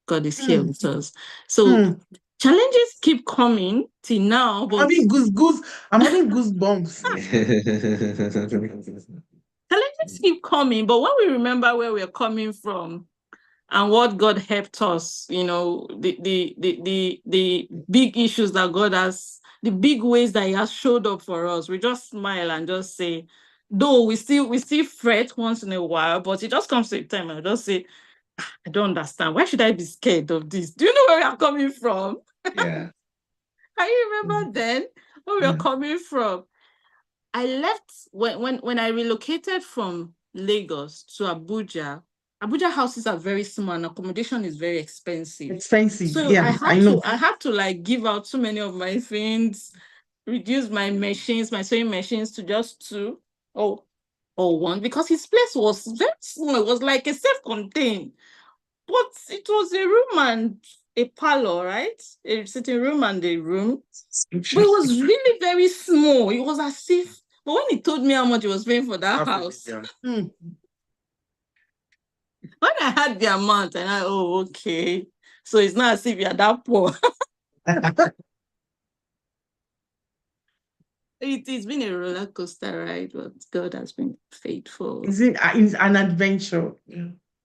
God is here with us. So challenges keep coming till now, but I'm having goosebumps. Challenges keep coming, but when we remember where we're coming from and what God helped us, the big issues that God has, the big ways that he has showed up for us, we just smile and just say, though we still fret once in a while, but it just comes to a time and just say, I don't understand. Why should I be scared of this? Do you know where we are coming from? Yeah. Can you remember then where we are coming from? I left when I relocated from Lagos to Abuja. Abuja houses are very small and accommodation is very expensive. Expensive. So Yeah, I know. I had to like give out so many of my things. reduce my machines, my sewing machines to just 2 or one, because his place was very small. It was like a self-contained, but it was a room and a parlor, right? A sitting room and a room. But it was really very small. It was as if, but when he told me how much he was paying for that house, when I had the amount, and okay. So it's not as if you're that poor. It's been a roller coaster ride, but God has been faithful. It's an adventure.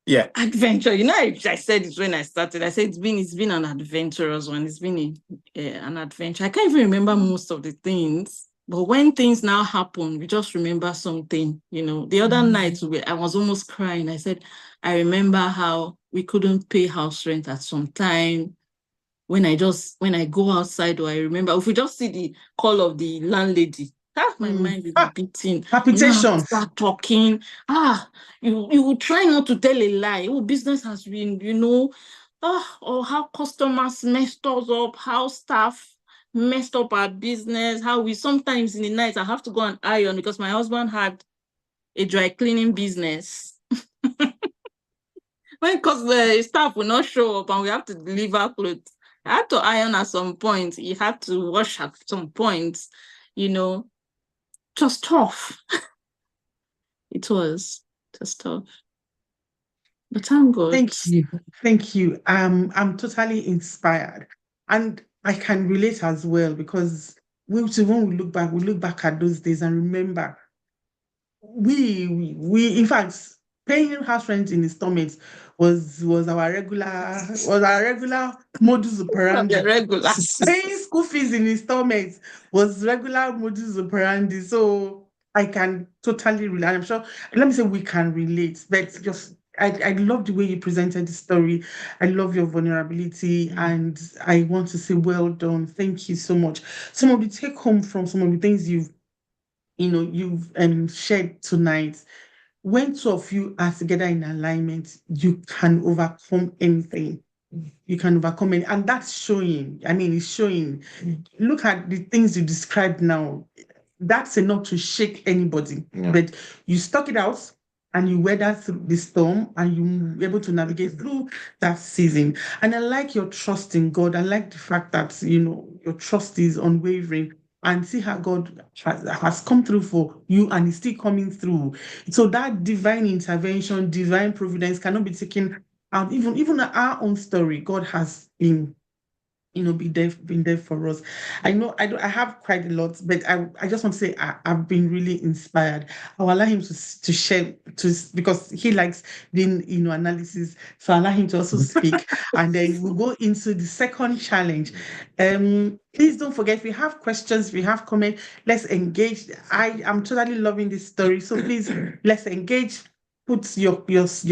Yeah. Adventure. I said it when I started. I said it's been an adventurous one. It's been an adventure. I can't even remember most of the things, but when things now happen, we just remember something. The other night I was almost crying. I said, I remember how we couldn't pay house rent at some time. When I go outside, or I remember, if we just see the call of the landlady, my mind will be beating. Palpitation. Start talking. You will try not to tell a lie. Business has been, or how customers messed us up, how staff messed up our business, how we sometimes in the night I have to go and iron because my husband had a dry cleaning business. Because the staff will not show up and we have to deliver clothes. I had to iron at some point. You had to wash at some point. Just tough. It was just tough. But thank God. Thank you. I'm totally inspired, and I can relate as well, because when we look back at those days and remember, we in fact, paying house rent in installments was our regular modus operandi. Regular. Paying school fees in installments was regular modus operandi. So I can totally relate. I'm sure. Let me say we can relate. But just I love the way you presented the story. I love your vulnerability, and I want to say well done. Thank you so much. Some of the take home from some of the things you've shared tonight. When two of you are together in alignment, you can overcome anything. You can overcome it, and that's showing. I mean, it's showing. Look at the things you described now. That's enough to shake anybody. Yeah. But you stuck it out and you weather through the storm, and you were able to navigate through that season. And I like your trust in God. I like the fact that your trust is unwavering, and see how God has come through for you and is still coming through. So that divine intervention, divine providence cannot be taken out. Even our own story, God has been been there for us. I know I have quite a lot, but I just want to say I've been really inspired. I'll allow him to share because he likes doing analysis. So I'll allow him to also speak, and then we'll go into the second challenge. Please don't forget, if you have questions, if you have comments, let's engage. I am totally loving this story, so please let's engage. Put your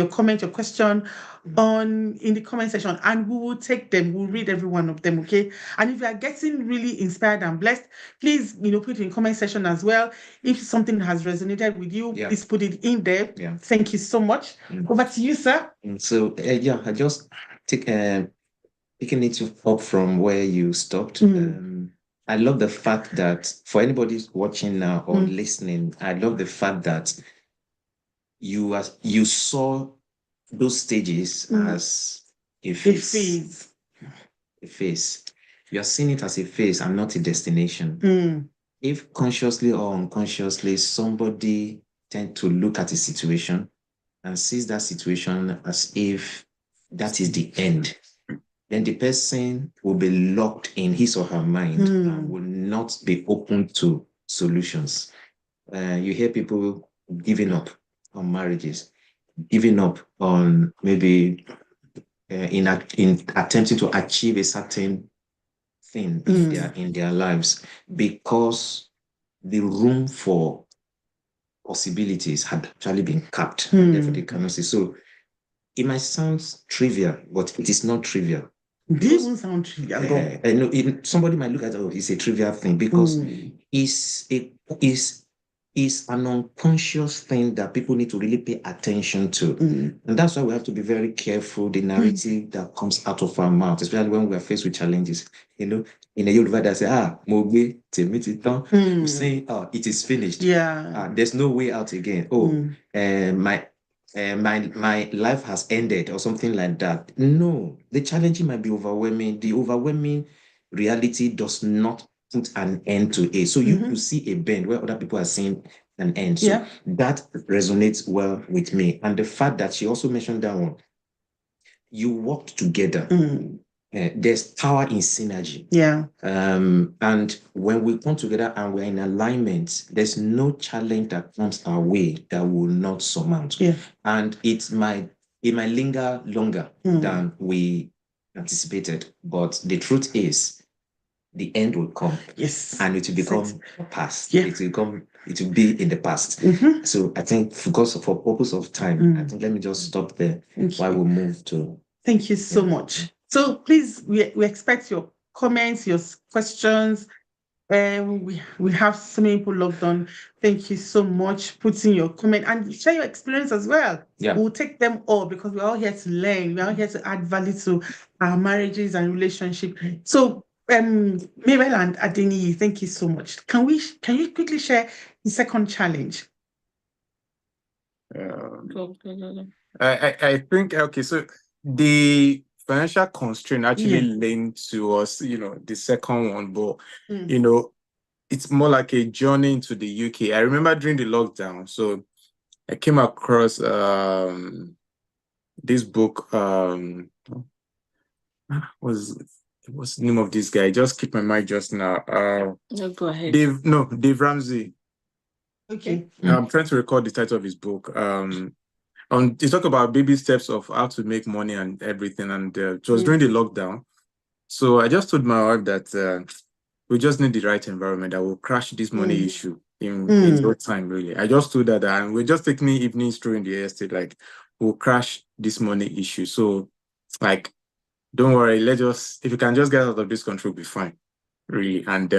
comment, your question in the comment section, and we will take them. We'll read every one of them, okay? And if you are getting really inspired and blessed, please, put it in comment section as well. If something has resonated with you, please put it in there. Yeah. Thank you so much. Over to you, sir. So I just picking it up from where you stopped. I love the fact that for anybody watching now or listening, I love the fact that you saw those stages as a phase. A phase. You are seeing it as a phase and not a destination. If consciously or unconsciously somebody tend to look at a situation and sees that situation as if that is the end, then the person will be locked in his or her mind and will not be open to solutions. You hear people giving up on marriages, giving up on maybe in attempting to achieve a certain thing in their lives, because the room for possibilities had actually been capped. Therefore, they cannot see. So it might sound trivial, but it is not trivial. It doesn't sound trivial. Somebody might look at it's a trivial thing, because it's is an unconscious thing that people need to really pay attention to. And that's why we have to be very careful the narrative that comes out of our mouth, especially when we are faced with challenges. You know, in a Yoruba they say, mogbe, you say, it is finished. Yeah. There's no way out again. My life has ended or something like that. No, the challenge might be overwhelming. The overwhelming reality does not put an end to it. So you could see a bend where other people are seeing an end. So that resonates well with me. And the fact that she also mentioned that one, you worked together. There's power in synergy. Yeah. And when we come together and we're in alignment, there's no challenge that comes our way that will not surmount. Yeah. And it might linger longer than we anticipated. But the truth is, the end will come. Yes. And it will become past. Yeah. It will be in the past. So I think for purpose of time, I think let me just stop there while we move to. Thank you so much. So please, we expect your comments, your questions. We have so many people logged on. Thank you so much. Put in your comment and share your experience as well. Yeah. We'll take them all because we're all here to learn. We're all here to add value to our marriages and relationship. So Mabel and Adeniyi, thank you so much. Can you quickly share the second challenge? I think, okay, so the financial constraint actually linked to us, the second one, but, it's more like a journey into the UK. I remember during the lockdown, so I came across this book, what's the name of this guy? Just keep my mind just now. Go ahead. Dave Ramsey. Okay. I'm trying to record the title of his book. He talk about baby steps of how to make money and everything, and it was during the lockdown. So I just told my wife that we just need the right environment that will crash this money issue in no time, really. I just told her that, and we're just taking evenings through in the estate, like, we'll crash this money issue. So, like, don't worry, if you can just get out of this country, we'll be fine, really. And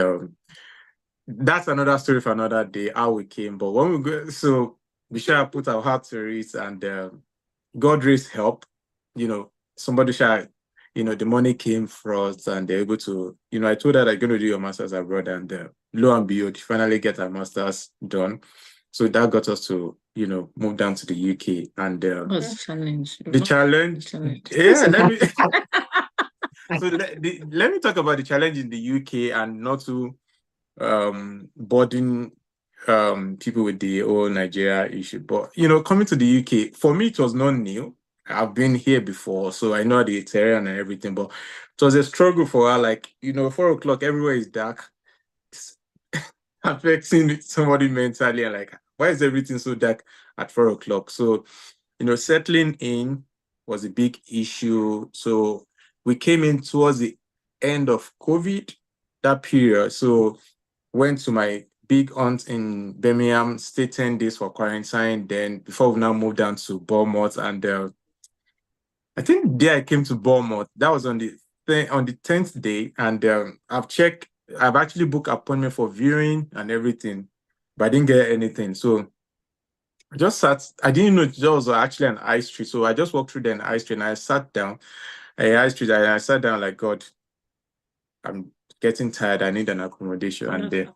that's another story for another day, how we came. But when we go, so we shall put our heart to it, and God raised help. Somebody shall, the money came for us, and they're able to, I told her I'm going to do your master's abroad, and lo and behold, finally get our master's done. So that got us to, move down to the UK. And what's the challenge? The challenge? Yeah, let me talk about the challenge in the UK and not to burden people with the whole Nigeria issue. But coming to the UK, for me, it was not new. I've been here before, so I know the terrain and everything, but it was a struggle for her. Like, 4 o'clock, everywhere is dark. It's affecting somebody mentally, and like, why is everything so dark at 4 o'clock? So, settling in was a big issue. So we came in towards the end of COVID, that period. So went to my big aunt in Birmingham, stayed 10 days for quarantine. Then before we now moved down to Bournemouth, and I think the day I came to Bournemouth, that was on the 10th day, and I've actually booked appointment for viewing and everything, but I didn't get anything. So I just I didn't know there was actually an high street. So I just walked through the high street and I sat down at high street, and I sat down like, God, I'm getting tired. I need an accommodation. And the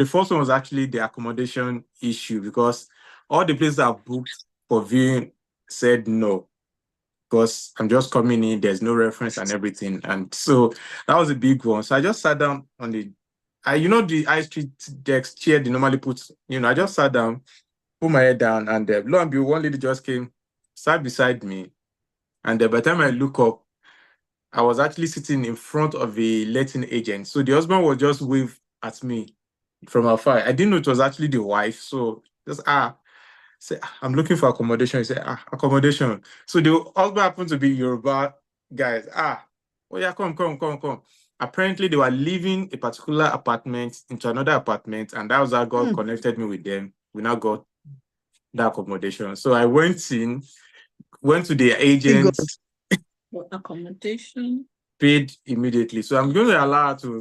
first one was actually the accommodation issue, because all the places I've booked for viewing said no, because I'm just coming in, there's no reference and everything. And so that was a big one. So I just sat down on the high street desk chair they normally put, I just sat down, put my head down, and lo and behold, one lady just came, sat beside me. And by the time I look up, I was actually sitting in front of a letting agent. So the husband was just wave at me from afar. I didn't know it was actually the wife. So just say, I'm looking for accommodation. He said, accommodation. So the husband happened to be Yoruba guys. Oh yeah, come. Apparently they were leaving a particular apartment into another apartment, and that was how God connected me with them. We now got the accommodation. So I went to the agent. Accommodation. Paid immediately. So I'm going to allow her to,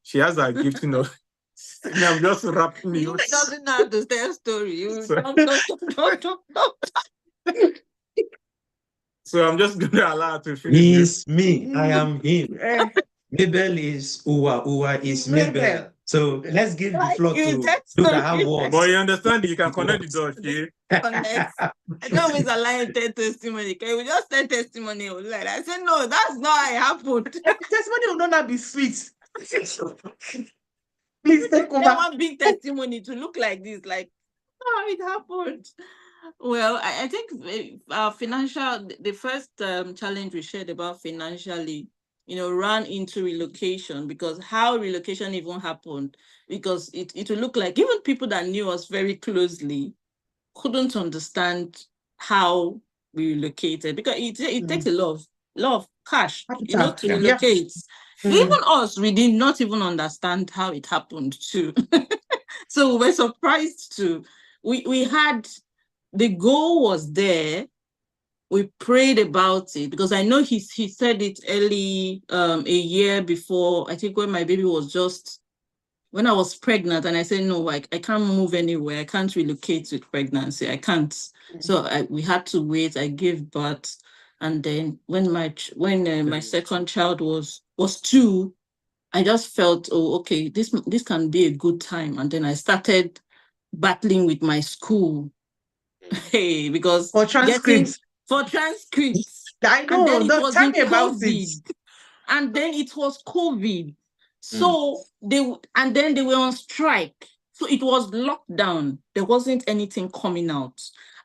she has that gift, I'm just wrapping He you. doesn't know how to tell a story. You So- don't. So I'm just going to allow her to finish this. He's me. I am him. Eh, Mabel is Uwa. Uwa is Mabel. Mabel. So let's give the Like floor you, to that those that story. have words. But you understand, you can connect the dots, okay? Connect. I don't always allow you to tell testimony. Okay, we just tell testimony. Like I said, no, that's not how it happened. Testimony will not be sweet. Please take They over. want big testimony to look like this, like how it happened. Well, I think our financial, the first challenge we shared about financially, ran into relocation, because how relocation even happened, because it will look like even people that knew us very closely couldn't understand how we relocated, because it takes a lot of cash, Capital. to Yeah. relocate. Mm. Even us, we did not even understand how it happened too. So we were surprised too. We had, the goal was there. We prayed about it, because I know he said it early, a year before, I think, when my baby was just, when I was pregnant, and I said, no, I can't move anywhere. I can't relocate with pregnancy. I can't. So we had to wait. I gave birth. And then when my second child was 2, I just felt, oh, okay, this can be a good time. And then I started battling with my school. Hey, because For transcripts. for transcripts. I And then know. it Don't was tell in me about COVID. it. And then it was COVID. So they were on strike. So it was lockdown. There wasn't anything coming out.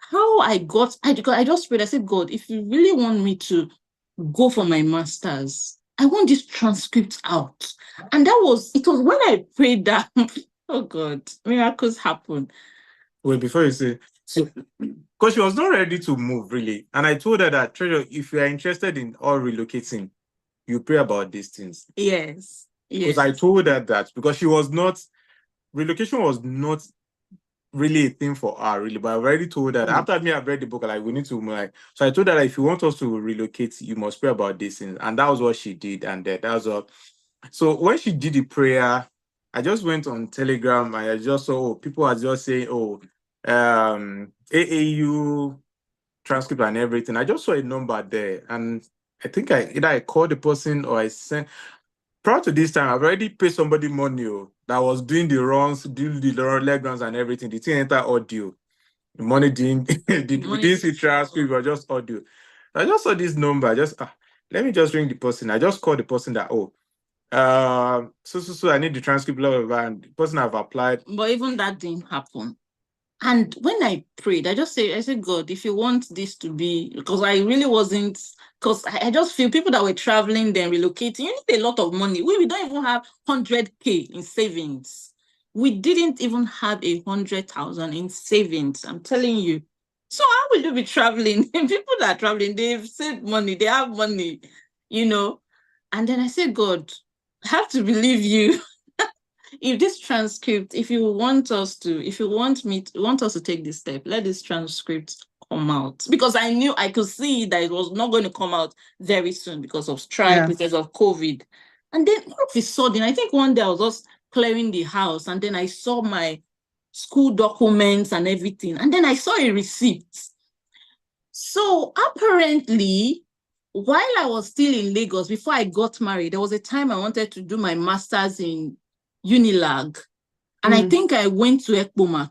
How I just prayed. I said, God, if you really want me to go for my master's, I want this transcript out. And it was when I prayed that, oh God, miracles happen. Wait, before you say, so, because she was not ready to move, really. And I told her that, Treasure, if you are interested in all relocating, you pray about these things. Yes. Because I told her that, because relocation was not really a thing for her, really. But I already told her that after I've read the book, like, we need to move. Like, so I told her that if you want us to relocate, you must pray about these things. And that was what she did. And that was all. So when she did the prayer, I just went on Telegram and I just saw people are just saying, AAU transcript and everything. I just saw a number there, and I think I called the person or I sent. Prior to this time, I've already paid somebody money that was doing the runs, doing the leg runs and everything. The thing enter audio. The money didn't we didn't see transcript, but just audio. I just saw this number. Let me just ring the person. I just called the person that so I need the transcript, blah, blah, blah, and the person I've applied. But even that didn't happen. And when I prayed, I said, God, if you want this to be, because I really wasn't, because I just feel people that were traveling, then relocating, you need a lot of money. We don't even have 100K in savings. We didn't even have 100,000 in savings. I'm telling you. So how will you be traveling? People that are traveling, they've saved money, they have money, And then I said, God, I have to believe you. If this transcript, if you want us to take this step, let this transcript come out. Because I knew, I could see that it was not going to come out very soon because of strike, because of COVID. And then all of a sudden, I think one day I was just clearing the house, and then I saw my school documents and everything. And then I saw a receipt. So apparently, while I was still in Lagos, before I got married, there was a time I wanted to do my master's in Unilag. And I think I went to Ekpoma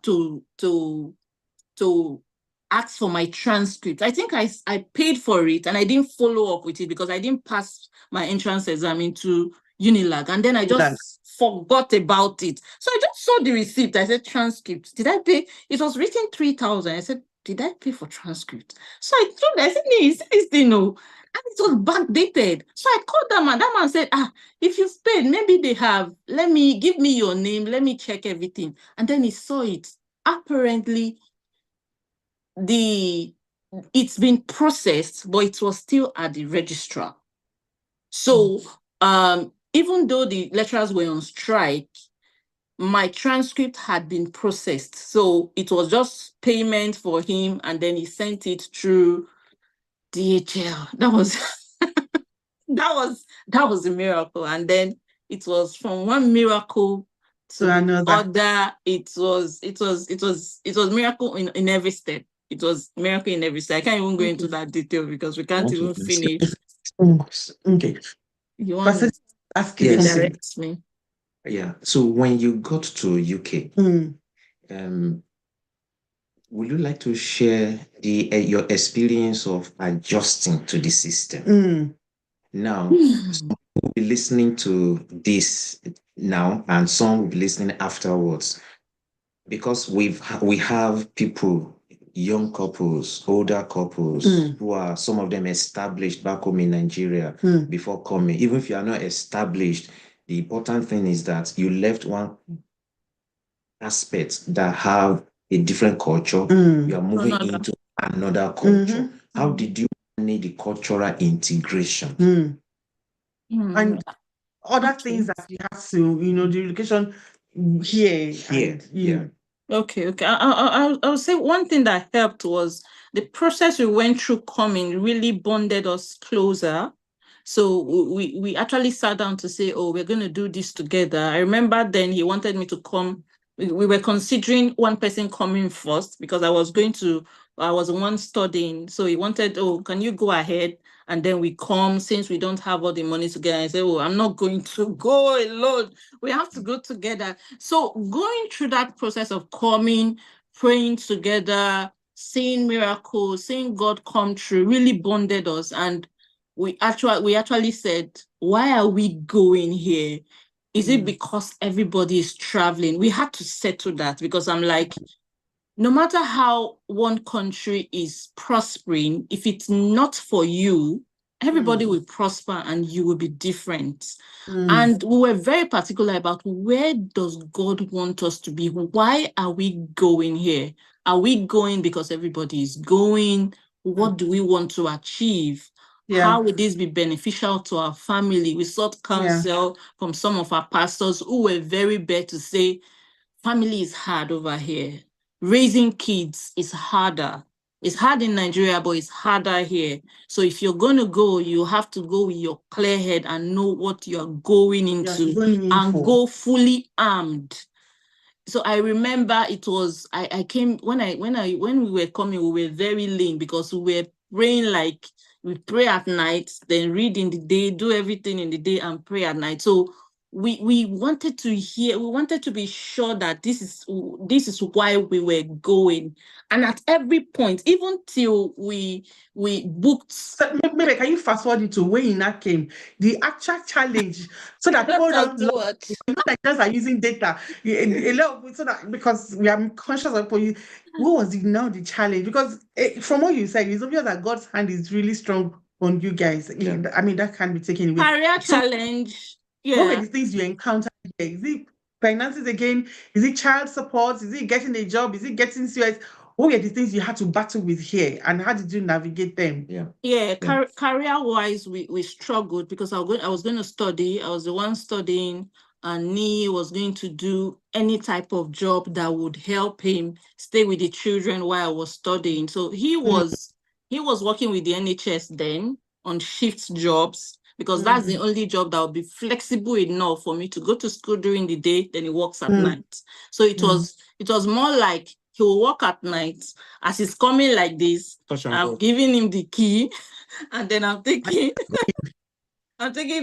to ask for my transcript. I think I paid for it, and I didn't follow up with it because I didn't pass my entrance exam into Unilag. And then I just forgot about it. So I just saw the receipt. I said, transcript. Did I pay? It was written 3,000. I said, did I pay for transcript? So I told her, I said, no, this thing, no. And it was backdated. So I called that man. That man said, if you've paid, maybe they have. Give me your name. Let me check everything. And then he saw it. Apparently, it's been processed, but it was still at the registrar. So even though the lecturers were on strike, my transcript had been processed. So it was just payment for him, and then he sent it through DHL. That was a miracle. And then it was from one miracle to another. Other, it was miracle in every step. It was miracle in every step. I can't even go into that detail because we can't even finish. Okay. You want Pastor, to ask you Yes. something. direct me? Yeah. So when you got to UK, would you like to share your experience of adjusting to the system? Now, some people will be listening to this now, and some will be listening afterwards, because we have people, young couples, older couples, who are, some of them, established back home in Nigeria before coming. Even if you are not established, the important thing is that you left one aspect that have a different culture. You are moving into another culture. How did you manage the cultural integration? And other things that you have to, the education here. Yeah. Okay. I'll say one thing that helped was the process we went through coming really bonded us closer. So we actually sat down to say, oh, we're going to do this together. I remember then he wanted me to come. We were considering one person coming first because I was the one studying. So he wanted, oh, can you go ahead? And then we come, since we don't have all the money together. I say, oh, I'm not going to go alone. We have to go together. So going through that process of coming, praying together, seeing miracles, seeing God come through, really bonded us. And we actually said, why are we going here? Is it because everybody is traveling? We had to settle that, because I'm like, no matter how one country is prospering, if it's not for you, everybody will prosper and you will be different. And we were very particular about, where does God want us to be? Why are we going here? Are we going because everybody is going? What do we want to achieve? Yeah. How would this be beneficial to our family? We sought counsel from some of our pastors who were very bare to say, family is hard over here. Raising kids is harder. It's hard in Nigeria, but it's harder here. So if you're going to go, you have to go with your clear head and know what you're going into, and go fully armed. So I remember it was, I came, when we were coming, we were very lean, because we were praying, like we pray at night, then read in the day, do everything in the day and pray at night. So we wanted to be sure that this is why we were going. And at every point, even till we booked. So maybe can you fast forward into when that came, the actual challenge, so that people don't know that just are using data a lot, so that, because we are conscious of what was the challenge? Because from what you said, it's obvious that God's hand is really strong on you guys. I mean, that can't be taken away. Career challenge. Yeah. What were the things you encountered here? Is it finances again? Is it child support? Is it getting a job? Is it getting serious? What were the things you had to battle with here, and how did you navigate them? Career-wise, we struggled, because I was going to study. I was the one studying, and Nee was going to do any type of job that would help him stay with the children while I was studying. So he was working with the NHS then on shift jobs, because that's the only job that would be flexible enough for me to go to school during the day, then he works at night. So it was more like he will work at night. As he's coming like this, I'm giving him the key, and then I'm taking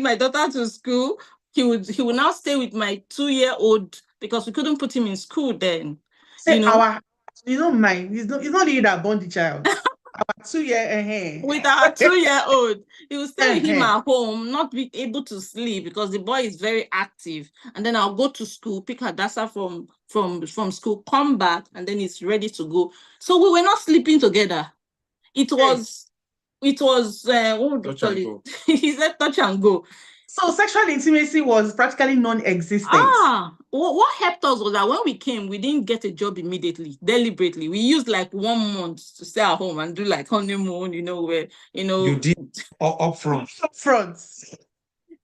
my daughter to school. He will now stay with my 2-year-old, because we couldn't put him in school then. Say you don't mind. It's not really that born the child. Our 2-year with our 2-year-old, he will stay with him at home, not be able to sleep, because the boy is very active. And then I'll go to school, pick Hadassah from school, come back, and then he's ready to go. So we were not sleeping together. It was what would you call it? He said touch and go. So sexual intimacy was practically non-existent. What helped us was that when we came, we didn't get a job immediately, deliberately. We used like 1 month to stay at home and do like honeymoon, where, You did upfront.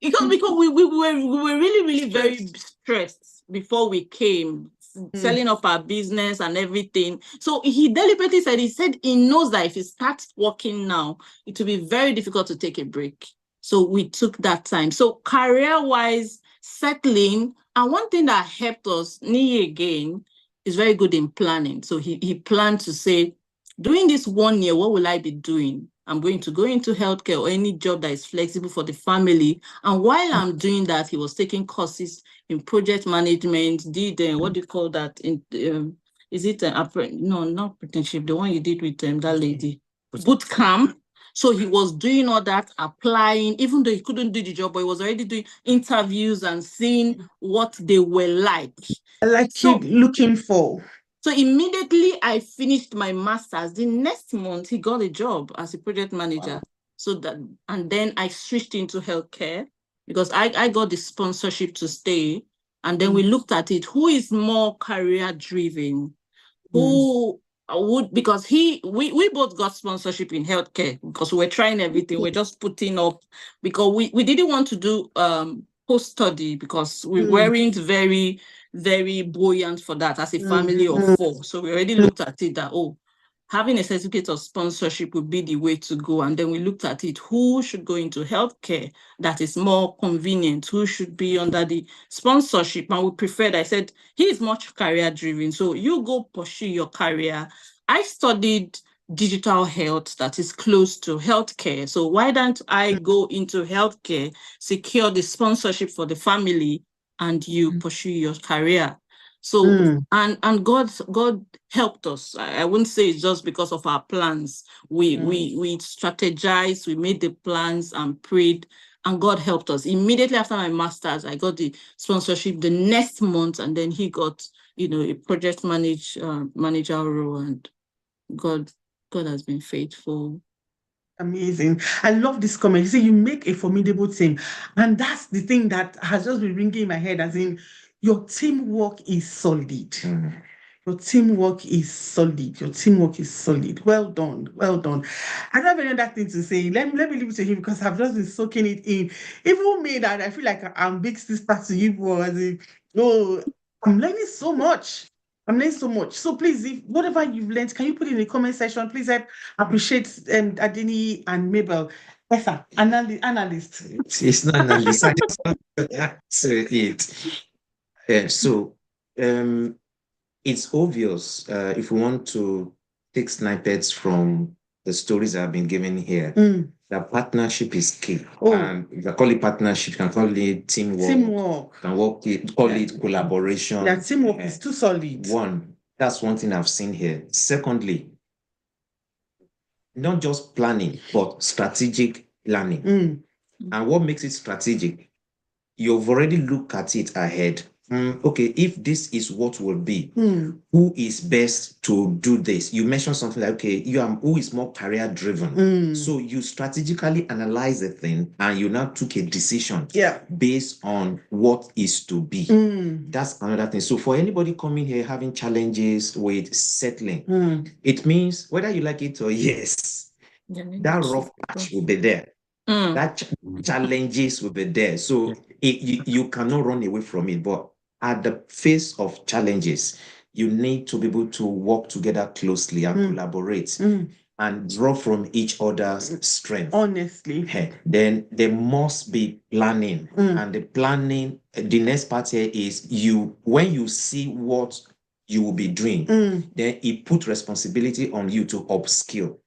Because we were really very stressed before we came, selling up our business and everything. So he deliberately said he knows that if he starts working now, it will be very difficult to take a break. So we took that time. So career-wise, settling. And one thing that helped us, Niyi again, is very good in planning. So he planned to say, during this 1 year, what will I be doing? I'm going to go into healthcare or any job that is flexible for the family. And while I'm doing that, he was taking courses in project management, did what do you call that? Is it no, not apprenticeship, the one you did with that lady, boot camp. So he was doing all that, applying, even though he couldn't do the job, but he was already doing interviews and seeing what they were like. Like So, looking for. So immediately I finished my master's. The next month he got a job as a project manager. Wow. So that, and then I switched into healthcare because I got the sponsorship to stay. And then we looked at it. Who is more career driven? Who would, because we both got sponsorship in healthcare because we were trying everything. We're just putting up because we didn't want to do post-study because we weren't very, very buoyant for that as a family of 4. So we already looked at it that, having a certificate of sponsorship would be the way to go. And then we looked at it, who should go into healthcare that is more convenient, who should be under the sponsorship. And we preferred, I said, he is much career driven. So you go pursue your career. I studied digital health that is close to healthcare. So why don't I go into healthcare, secure the sponsorship for the family, and you pursue your career? So and God helped us. I wouldn't say it's just because of our plans. We strategized, we made the plans and prayed, and God helped us. Immediately after my master's, I got the sponsorship the next month, and then he got a project manager role, and God has been faithful. Amazing. I love this comment. You say you make a formidable team. And that's the thing that has just been ringing in my head, as in your teamwork is solid. Your teamwork is solid. Your teamwork is solid. Well done. Well done. I don't have any other thing to say. Let me leave it to him because I've just been soaking it in. Even me, that I feel like I'm big sister to you, as in, I'm learning so much. I'm learning so much. So please, if whatever you've learned, can you put it in the comment section? Please help appreciate Adeniyi and Mabel. Yes, sir. Analyst. It's not analyst. I just want to answer it. Yeah, so it's obvious if we want to take snippets from the stories that have been given here, that partnership is key. And if you call it partnership, you can call it teamwork. You can call it collaboration. Yeah, teamwork is too solid. That's one thing I've seen here. Secondly, not just planning, but strategic planning. And what makes it strategic? You've already looked at it ahead. Okay, if this is what will be, who is best to do this? You mentioned something like, okay, who is more career driven? So you strategically analyze the thing and you now took a decision based on what is to be. That's another thing. So for anybody coming here having challenges with settling, it means whether you like it or yes, that rough patch will be there. That challenges will be there. So you cannot run away from it. But at the face of challenges, you need to be able to work together closely and collaborate and draw from each other's strength. Honestly. Then there must be planning. And the planning, the next part here is when you see what you will be doing, then it put responsibility on you to upskill.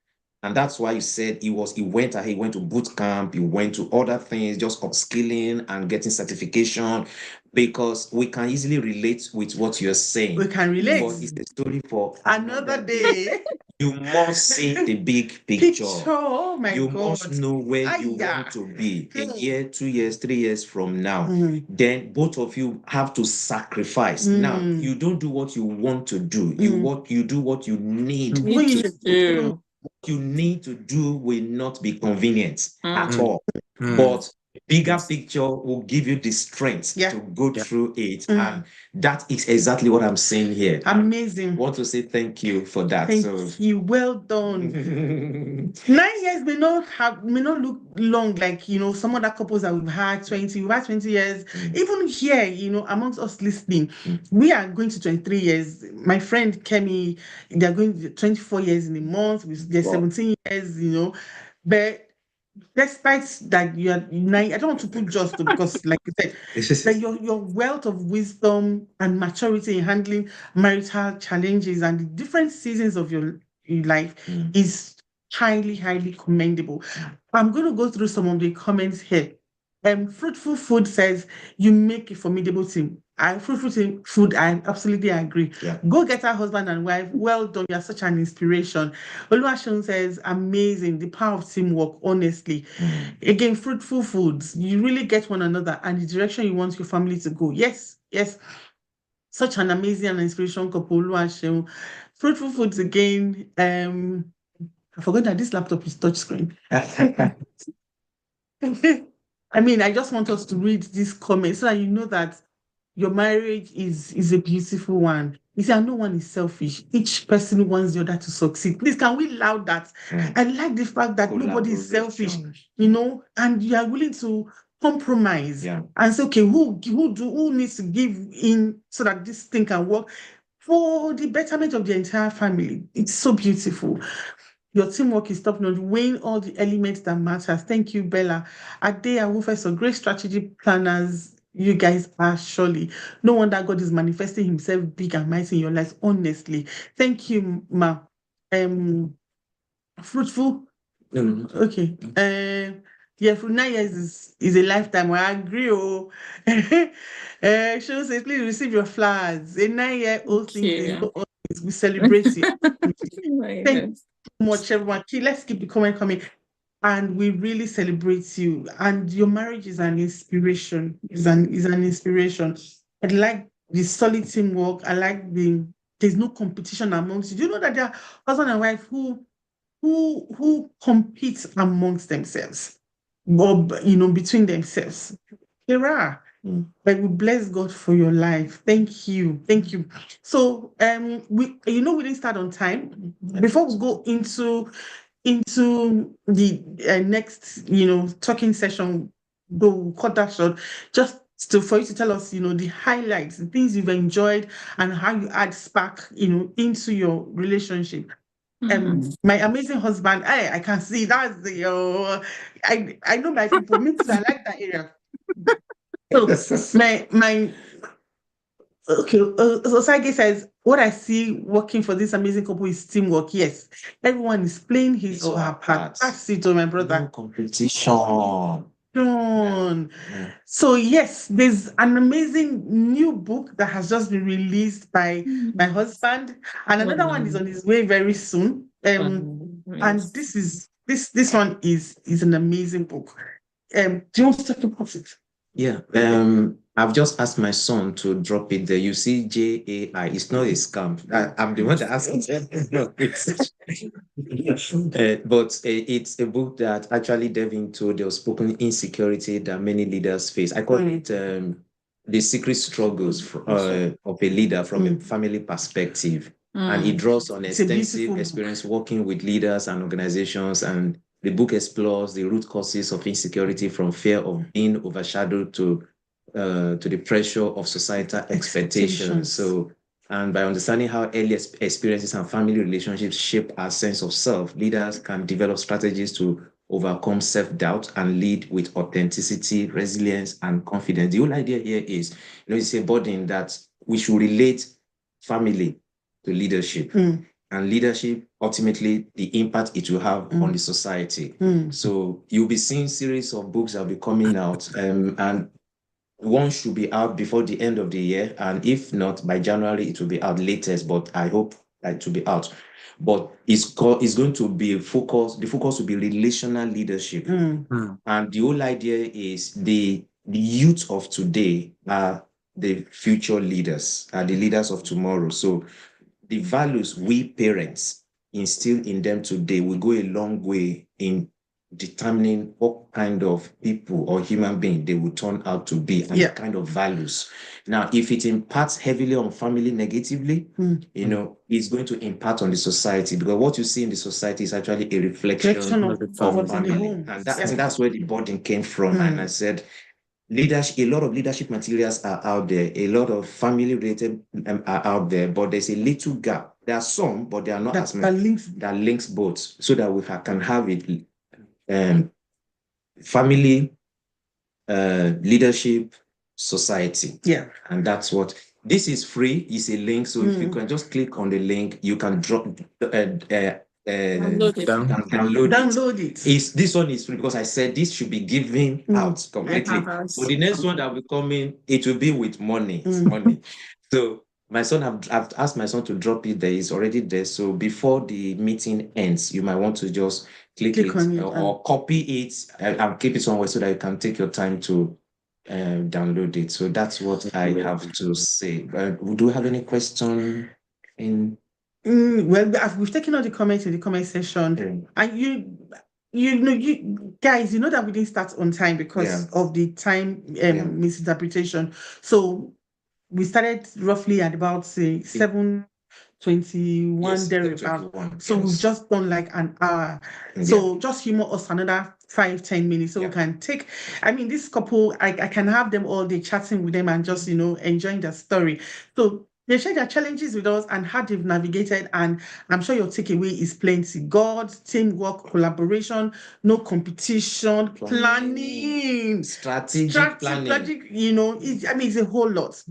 And that's why you said he went ahead, he went to boot camp, he went to other things, just upskilling and getting certification, because we can easily relate with what you're saying. We can relate. But it's a story for another day. You must see the big picture. Oh my you God. Must know where you want to be a year, 2 years, 3 years from now. Then both of you have to sacrifice. Now, you don't do what you want to do. You do what you need to do. What you need to do will not be convenient at all. But bigger picture will give you the strength to go through it. And that is exactly what I'm saying here. Amazing. I want to say thank you for that. Thank you. Well done. 9 years may not look long, like some other couples that we've had 20 years. Even here, amongst us listening, we are going to 23 years. My friend Kemi, they're going to 24 years in a month. They're 17 years, but despite that you are I don't want to put just to, because like you said, that your wealth of wisdom and maturity in handling marital challenges and the different seasons of your life is highly, highly commendable. I'm going to go through some of the comments here. Fruitful Food says you make a formidable team. Food, I absolutely agree. Yeah. Go get our husband and wife. Well done. You're such an inspiration. Oluwaseun says, amazing. The power of teamwork, honestly. Again, Fruitful Foods. You really get one another and the direction you want your family to go. Yes, yes. Such an amazing and inspirational couple. Oluwaseun. Fruitful Foods again. I forgot that this laptop is touchscreen. I mean, I just want us to read this comment so that you know that your marriage is a beautiful one. You see, no one is selfish. Each person wants the other to succeed. Please, can we allow that? I like the fact that nobody is selfish, and you are willing to compromise and say, okay, who needs to give in so that this thing can work for the betterment of the entire family. It's so beautiful. Your teamwork is top notch, weighing all the elements that matters. Thank you, Bella. Ade and Wolfer, so great strategy planners. You guys are surely. No wonder God is manifesting himself big and mighty in your lives, honestly. Thank you, Ma. Fruitful. Okay. Yeah, for 9 years is a lifetime. I agree. Oh, She'll say, please receive your flowers. A 9-year-old thing they know all this. We celebrate you. Thank you so much, everyone. Let's keep the comment coming. And we really celebrate you. And your marriage is an inspiration. Is an inspiration. I like the solid teamwork. I like there's no competition amongst you. Do you know that there are husband and wife who compete amongst themselves, or between themselves? There are. But we bless God for your life. Thank you. So we didn't start on time. Before we go into the next talking session, though we'll cut that short, just for you to tell us the highlights, the things you've enjoyed, and how you add spark into your relationship. My amazing husband, I can see that's the I know my people. Me too, I like that area. So my okay, so Sage says, what I see working for this amazing couple is teamwork. Yes, everyone is playing his or her part. That's it, my brother. No competition. So yes, there's an amazing new book that has just been released by my husband, and another one is on his way very soon. And this one is an amazing book. Do you want to talk about it? Yeah. I've just asked my son to drop it there. You see, JAI. It's not a scam. I'm the one that asked him. But it's a book that actually delves into the unspoken insecurity that many leaders face. I call it the secret struggles of a leader from a family perspective. And it draws on extensive experience working with leaders and organizations. And the book explores the root causes of insecurity, from fear of being overshadowed to the pressure of societal expectations. So, and by understanding how early experiences and family relationships shape our sense of self, leaders can develop strategies to overcome self-doubt and lead with authenticity, resilience, and confidence. The whole idea here is, it's a burden that we should relate family to leadership. And leadership, ultimately, the impact it will have on the society. So you'll be seeing series of books that will be coming out, and one should be out before the end of the year. And if not, by January, it will be out latest, but I hope that it will be out. But it's going to be the focus will be relational leadership. And the whole idea is the youth of today are the future leaders, are the leaders of tomorrow. So the values we parents instill in them today will go a long way in determining what kind of people or human being they will turn out to be, and the kind of values. Now, if it impacts heavily on family negatively, it's going to impact on the society, because what you see in the society is actually a reflection of family. And I think that's where the burden came from. And I said, a lot of leadership materials are out there, a lot of family related are out there, but there's a little gap. There are some, but they are not as many that links both, so that we can have it family, leadership, society. Yeah. And that's what this is free. It's a link. So if you can just click on the link, you can drop Download it. download it. This one is free because I said this should be given out completely. For the next one that will come in, it will be with money. It's money. So my son, I've asked my son to drop it there. It's already there. So before the meeting ends, you might want to just click it on it, or copy it and keep it somewhere so that you can take your time to download it. So that's what I have to say. Do you have any question in? Well, we've taken all the comments in the comment section, and you guys, you know that we didn't start on time because of the time misinterpretation. So we started roughly at about say 7:21 thereabout. So we've just done like an hour. So just humor us another 5-10 minutes so we can take. I mean, this couple, I can have them all day chatting with them and just enjoying their story. So they share their challenges with us and how they've navigated, and I'm sure your takeaway is plenty. God, teamwork, collaboration, no competition, planning, strategic planning. It's a whole lot.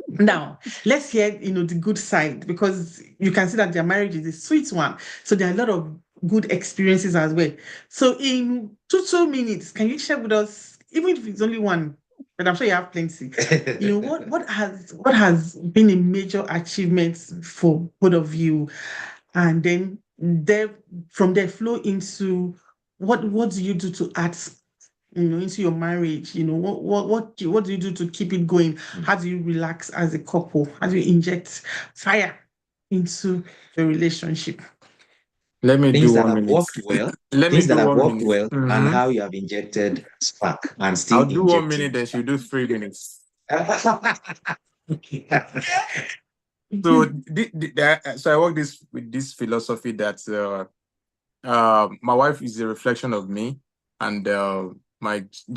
Now, let's hear, the good side, because you can see that their marriage is a sweet one. So there are a lot of good experiences as well. So in 2 minutes, can you share with us, even if it's only one, but I'm sure you have plenty. What has been a major achievement for both of you, and then from there flow into what do you do to add into your marriage? What do you do to keep it going? How do you relax as a couple? How do you inject fire into the relationship? Let me Things do that 1 have minute. worked well. Let me Things that do have 1 worked minute. well, and how you have injected spark and still I'll do 1 minute, injecting. then she'll do 3 minutes. So So I work with this philosophy that my wife is a reflection of me, and the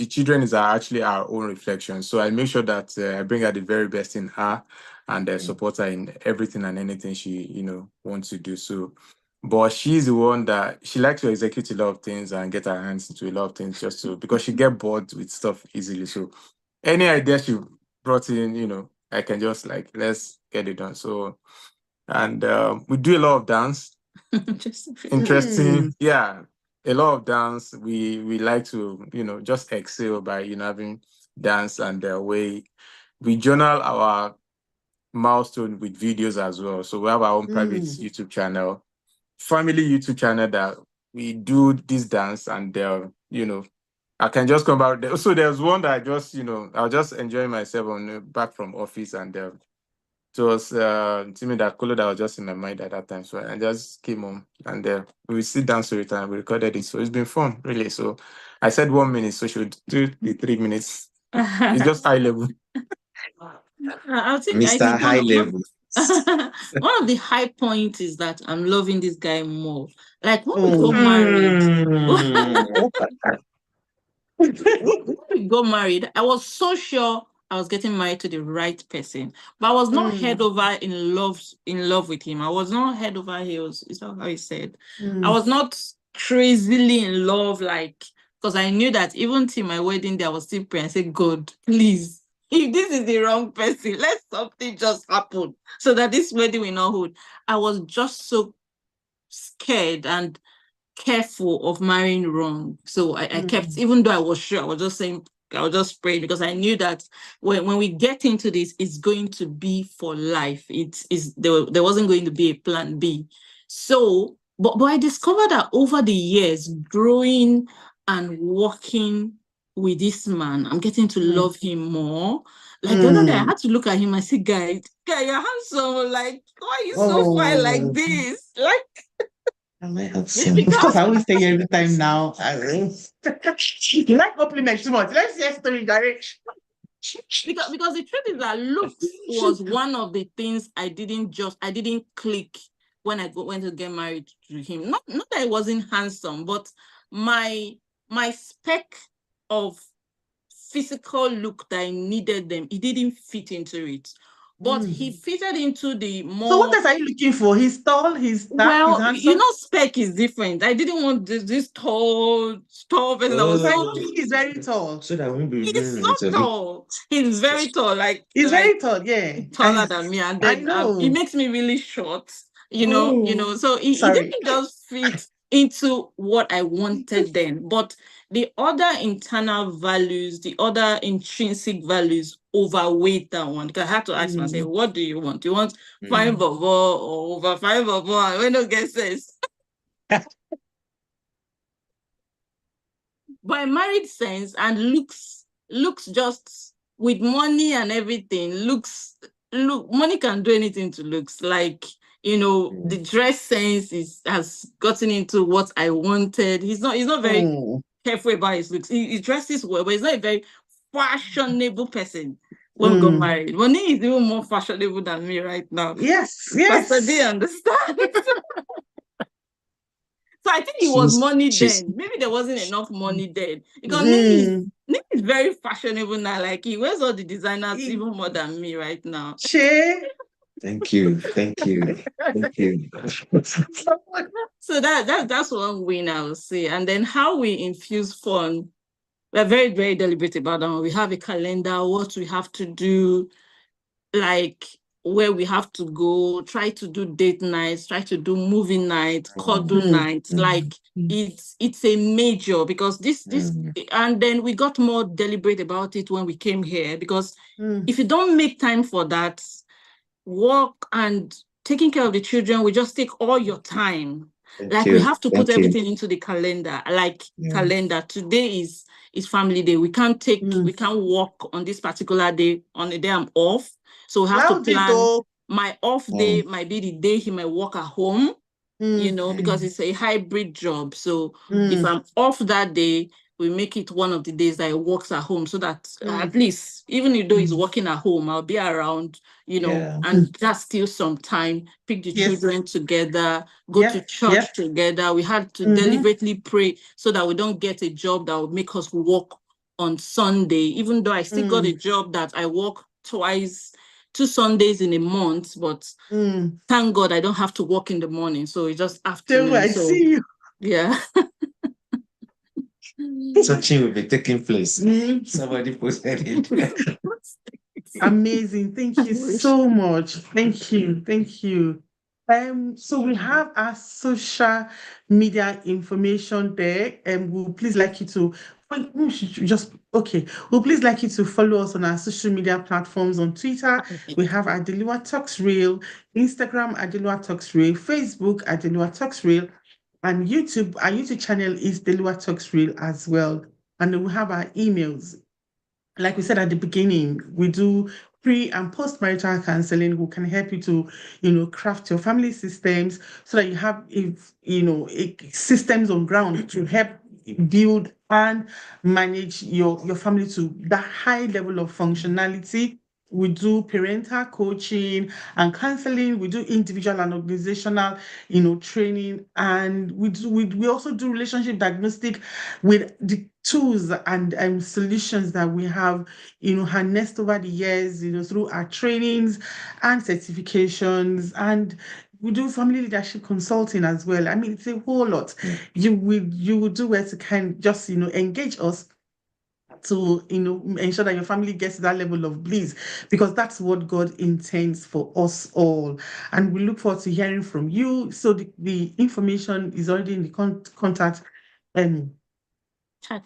children are actually our own reflection. So I make sure that I bring out the very best in her, and support her in everything and anything she wants to do. So, but she's the one that she likes to execute a lot of things and get her hands into a lot of things because she get bored with stuff easily. So any idea she brought in, I can just let's get it done. So, and we do a lot of dance. Interesting. Yeah, a lot of dance. We like to just excel by having dance, and we journal our milestone with videos as well. So we have our own private YouTube channel, family YouTube channel, that we do this dance, and I can just come out there. So there's one that I was just enjoying myself back from office, and it was Timmy that color that was just in my mind at that time. So I just came home, and we sit down to it and we recorded it. So it's been fun, really. So I said 1 minute, so she would do the 3 minutes. It's just high level. I think High level. One of the high points is that I'm loving this guy more. Like when we got married, I was so sure I was getting married to the right person, but I was not head over in love with him. I was not head over heels. Is that how he said? I was not crazily in love, because I knew that even till my wedding day, I was still praying. I said, God, please, if this is the wrong person, let something just happen so that this wedding will not hold. I was just so scared and careful of marrying wrong. So I kept, even though I was sure, I was just saying, I was just praying, because I knew that when we get into this, it's going to be for life. There wasn't going to be a plan B. So, but I discovered that over the years, growing and working with this man, I'm getting to love him more. Like the other day, I had to look at him and say, guy, you're handsome. Like, why are you so fine like this? Of course, I always say every time now. You like compliments too much. Let's hear story direction. Because the truth is that looks was one of the things I didn't click when I went to get married to him. Not that I wasn't handsome, but my spec of physical look that I needed them, it didn't fit into it. but he fitted into the more. So what else are you looking for? He's tall, he's dark, well, he's handsome. you know, spec is different. I didn't want this tall person that was I so. don't think he's very tall. So that won't be He's so tall. He's very tall. He's very tall, yeah. Taller than me, and I then know. it makes me really short. You know. So it didn't just fit into what I wanted then. But the other internal values, the other intrinsic values overweight that one. Because I had to ask myself, what do you want? You want fine bobo or over fine bobo? And when no get sense. But married sense and looks just with money and everything, money can do anything to looks. Like, the dress sense has gotten into what I wanted. He's not very careful about his looks. He dresses well, but he's not a very fashionable person. When we got married, Money is even more fashionable than me right now. Yes. Pastor D understand. So I think it was money then. Maybe there wasn't enough money then. Because Nick is very fashionable now. Like, he wears all the designers even more than me right now. Thank you. So that's one win, I would say. And then how we infuse fun. We're very, very deliberate about that. We have a calendar, what we have to do, like where we have to go, try to do date nights, try to do movie nights, cuddle nights. Like, it's a major, because this and then we got more deliberate about it when we came here, because if you don't make time for that, work and taking care of the children will just take all your time. We have to put everything into the calendar. Calendar, today is family day. We can't work on this particular day, on the day I'm off. So we have to plan. My off day might be the day he might work at home, because it's a hybrid job. So if I'm off that day, we make it one of the days that he works at home, so that at least, even though he's working at home, I'll be around, and that's still some time, pick the children together, go to church together. We had to deliberately pray so that we don't get a job that would make us work on Sunday, even though I still got a job that I work 2 Sundays in a month, but thank God I don't have to work in the morning. So it's just afternoon. I see you. Yeah. Touching will be taking place. Somebody posted it. Amazing. Thank you so much. Thank you. So we have our social media information there, and we'll please like you to We'll please like you to follow us on our social media platforms. On Twitter, we have Deluwa Talks Real, Instagram Deluwa Talks Real, Facebook Deluwa Talks Real, and YouTube. Our YouTube channel is Deluwa Talks Real as well. And then we have our emails. Like we said at the beginning, we do pre and post marital counseling, who can help you to, craft your family systems so that you have, systems on ground to help build and manage your family to that high level of functionality. We do parental coaching and counseling. We do individual and organizational, training, and we also do relationship diagnostic with the tools and solutions that we have, harnessed over the years, through our trainings and certifications, and we do family leadership consulting as well. I mean, it's a whole lot. You would do well to just engage us to ensure that your family gets to that level of bliss, because that's what God intends for us all. And we look forward to hearing from you. So the information is already in the contact chat.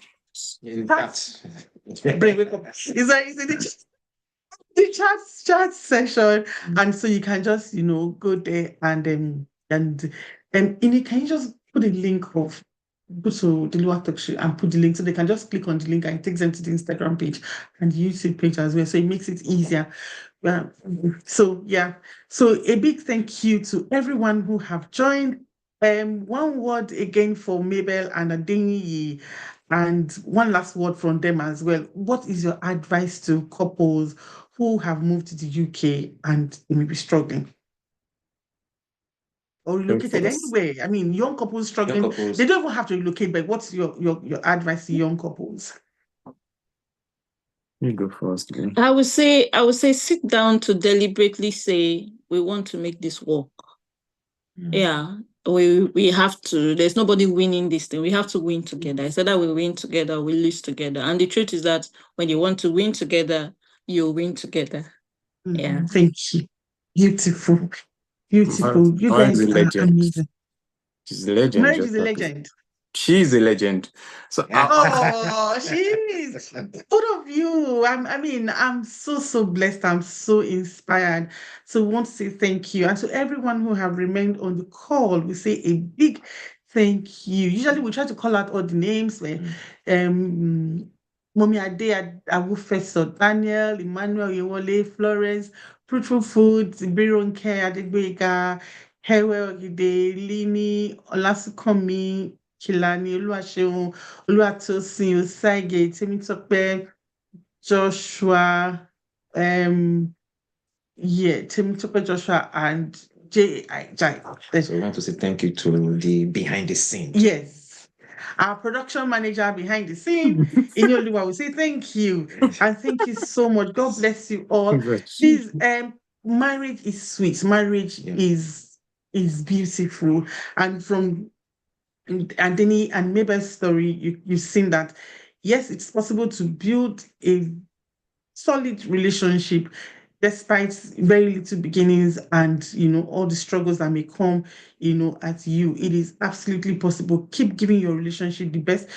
The chat session, and so you can just go there and can you just put a link of go to Deluwa Talk Show and put the link, so they can just click on the link and it takes them to the Instagram page and the YouTube page as well. So it makes it easier. So a big thank you to everyone who have joined. One word again for Mabel and Adeniyi, and one last word from them as well. What is your advice to couples who have moved to the UK and they may be struggling? Or relocated anyway? I mean, young couples struggling. They don't even have to relocate, but what's your advice to young couples? You go first. Lee. I would say sit down to deliberately say we want to make this work. Yeah, we have to. There's nobody winning this thing. We have to win together. It's either we win together, we lose together. And the truth is that when you want to win together, you'll win together. Yeah. Thank you. Beautiful. Beautiful. You Mine is guys a are legend. amazing. She's a legend. Marriage just is a like- legend. She's a legend. So Oh, she is. Both of you. I'm so blessed. I'm so inspired. So we want to say thank you. And to everyone who have remained on the call, we say a big thank you. Usually we try to call out all the names where Mommy Ade Awufeso, Daniel, Emmanuel Yewole, Florence, Fruitful Foods, Ibironke Adegbega, Hewe Ogide, Lini, Olasukomi, Kilani, Oluwaseun, Oluwatosin, Osaige, Temitope, Joshua, Temitope, Joshua, and J.I. So I want to say thank you to the behind the scene. Yes. Our production manager behind the scene, Inyoluwa, will say thank you. And thank you so much. God bless you all. Please, marriage is sweet. Marriage is beautiful. And from Adeniyi and Mabel's story, you've seen that, yes, it's possible to build a solid relationship despite very little beginnings and all the struggles that may come at you. It is absolutely possible. Keep giving your relationship the best,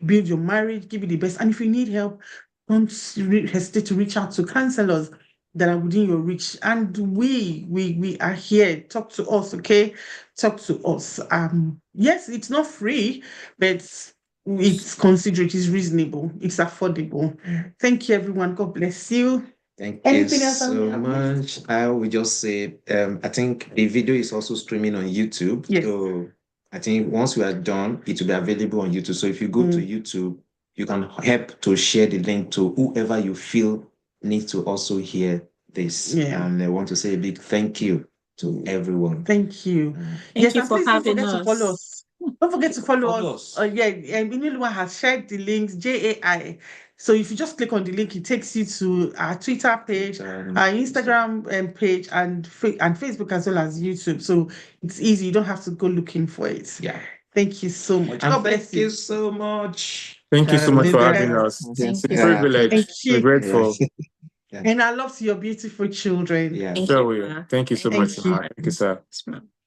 build your marriage, give it the best. And if you need help, don't hesitate to reach out to counselors that are within your reach. And we are here. Talk to us, okay? Talk to us. Yes, it's not free, but it's considerate, it's reasonable, it's affordable. Thank you, everyone. God bless you. Thank Anything you else I so will have much. I will just say, I think the video is also streaming on YouTube. Yes. So I think once we are done, it will be available on YouTube. So if you go to YouTube, you can help to share the link to whoever you feel needs to also hear this. Yeah. And I want to say a big thank you to everyone. Thank you. Thank you and for please don't having forget to follow us. Don't forget to follow us. Inuluwa has shared the links, JAI. So if you just click on the link, it takes you to our Twitter page, our Instagram page, and Facebook as well as YouTube. So it's easy. You don't have to go looking for it. Yeah. Thank you so much. And God bless thank you so much. thank you so much for Thank having you. us. It's a Thank you. privilege. Thank you. We're grateful. Yeah. And our love to your beautiful children. Yeah. Thank So you. we thank you so Thank much. you. Thank you, sir.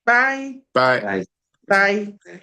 Bye. Bye. Bye. Bye.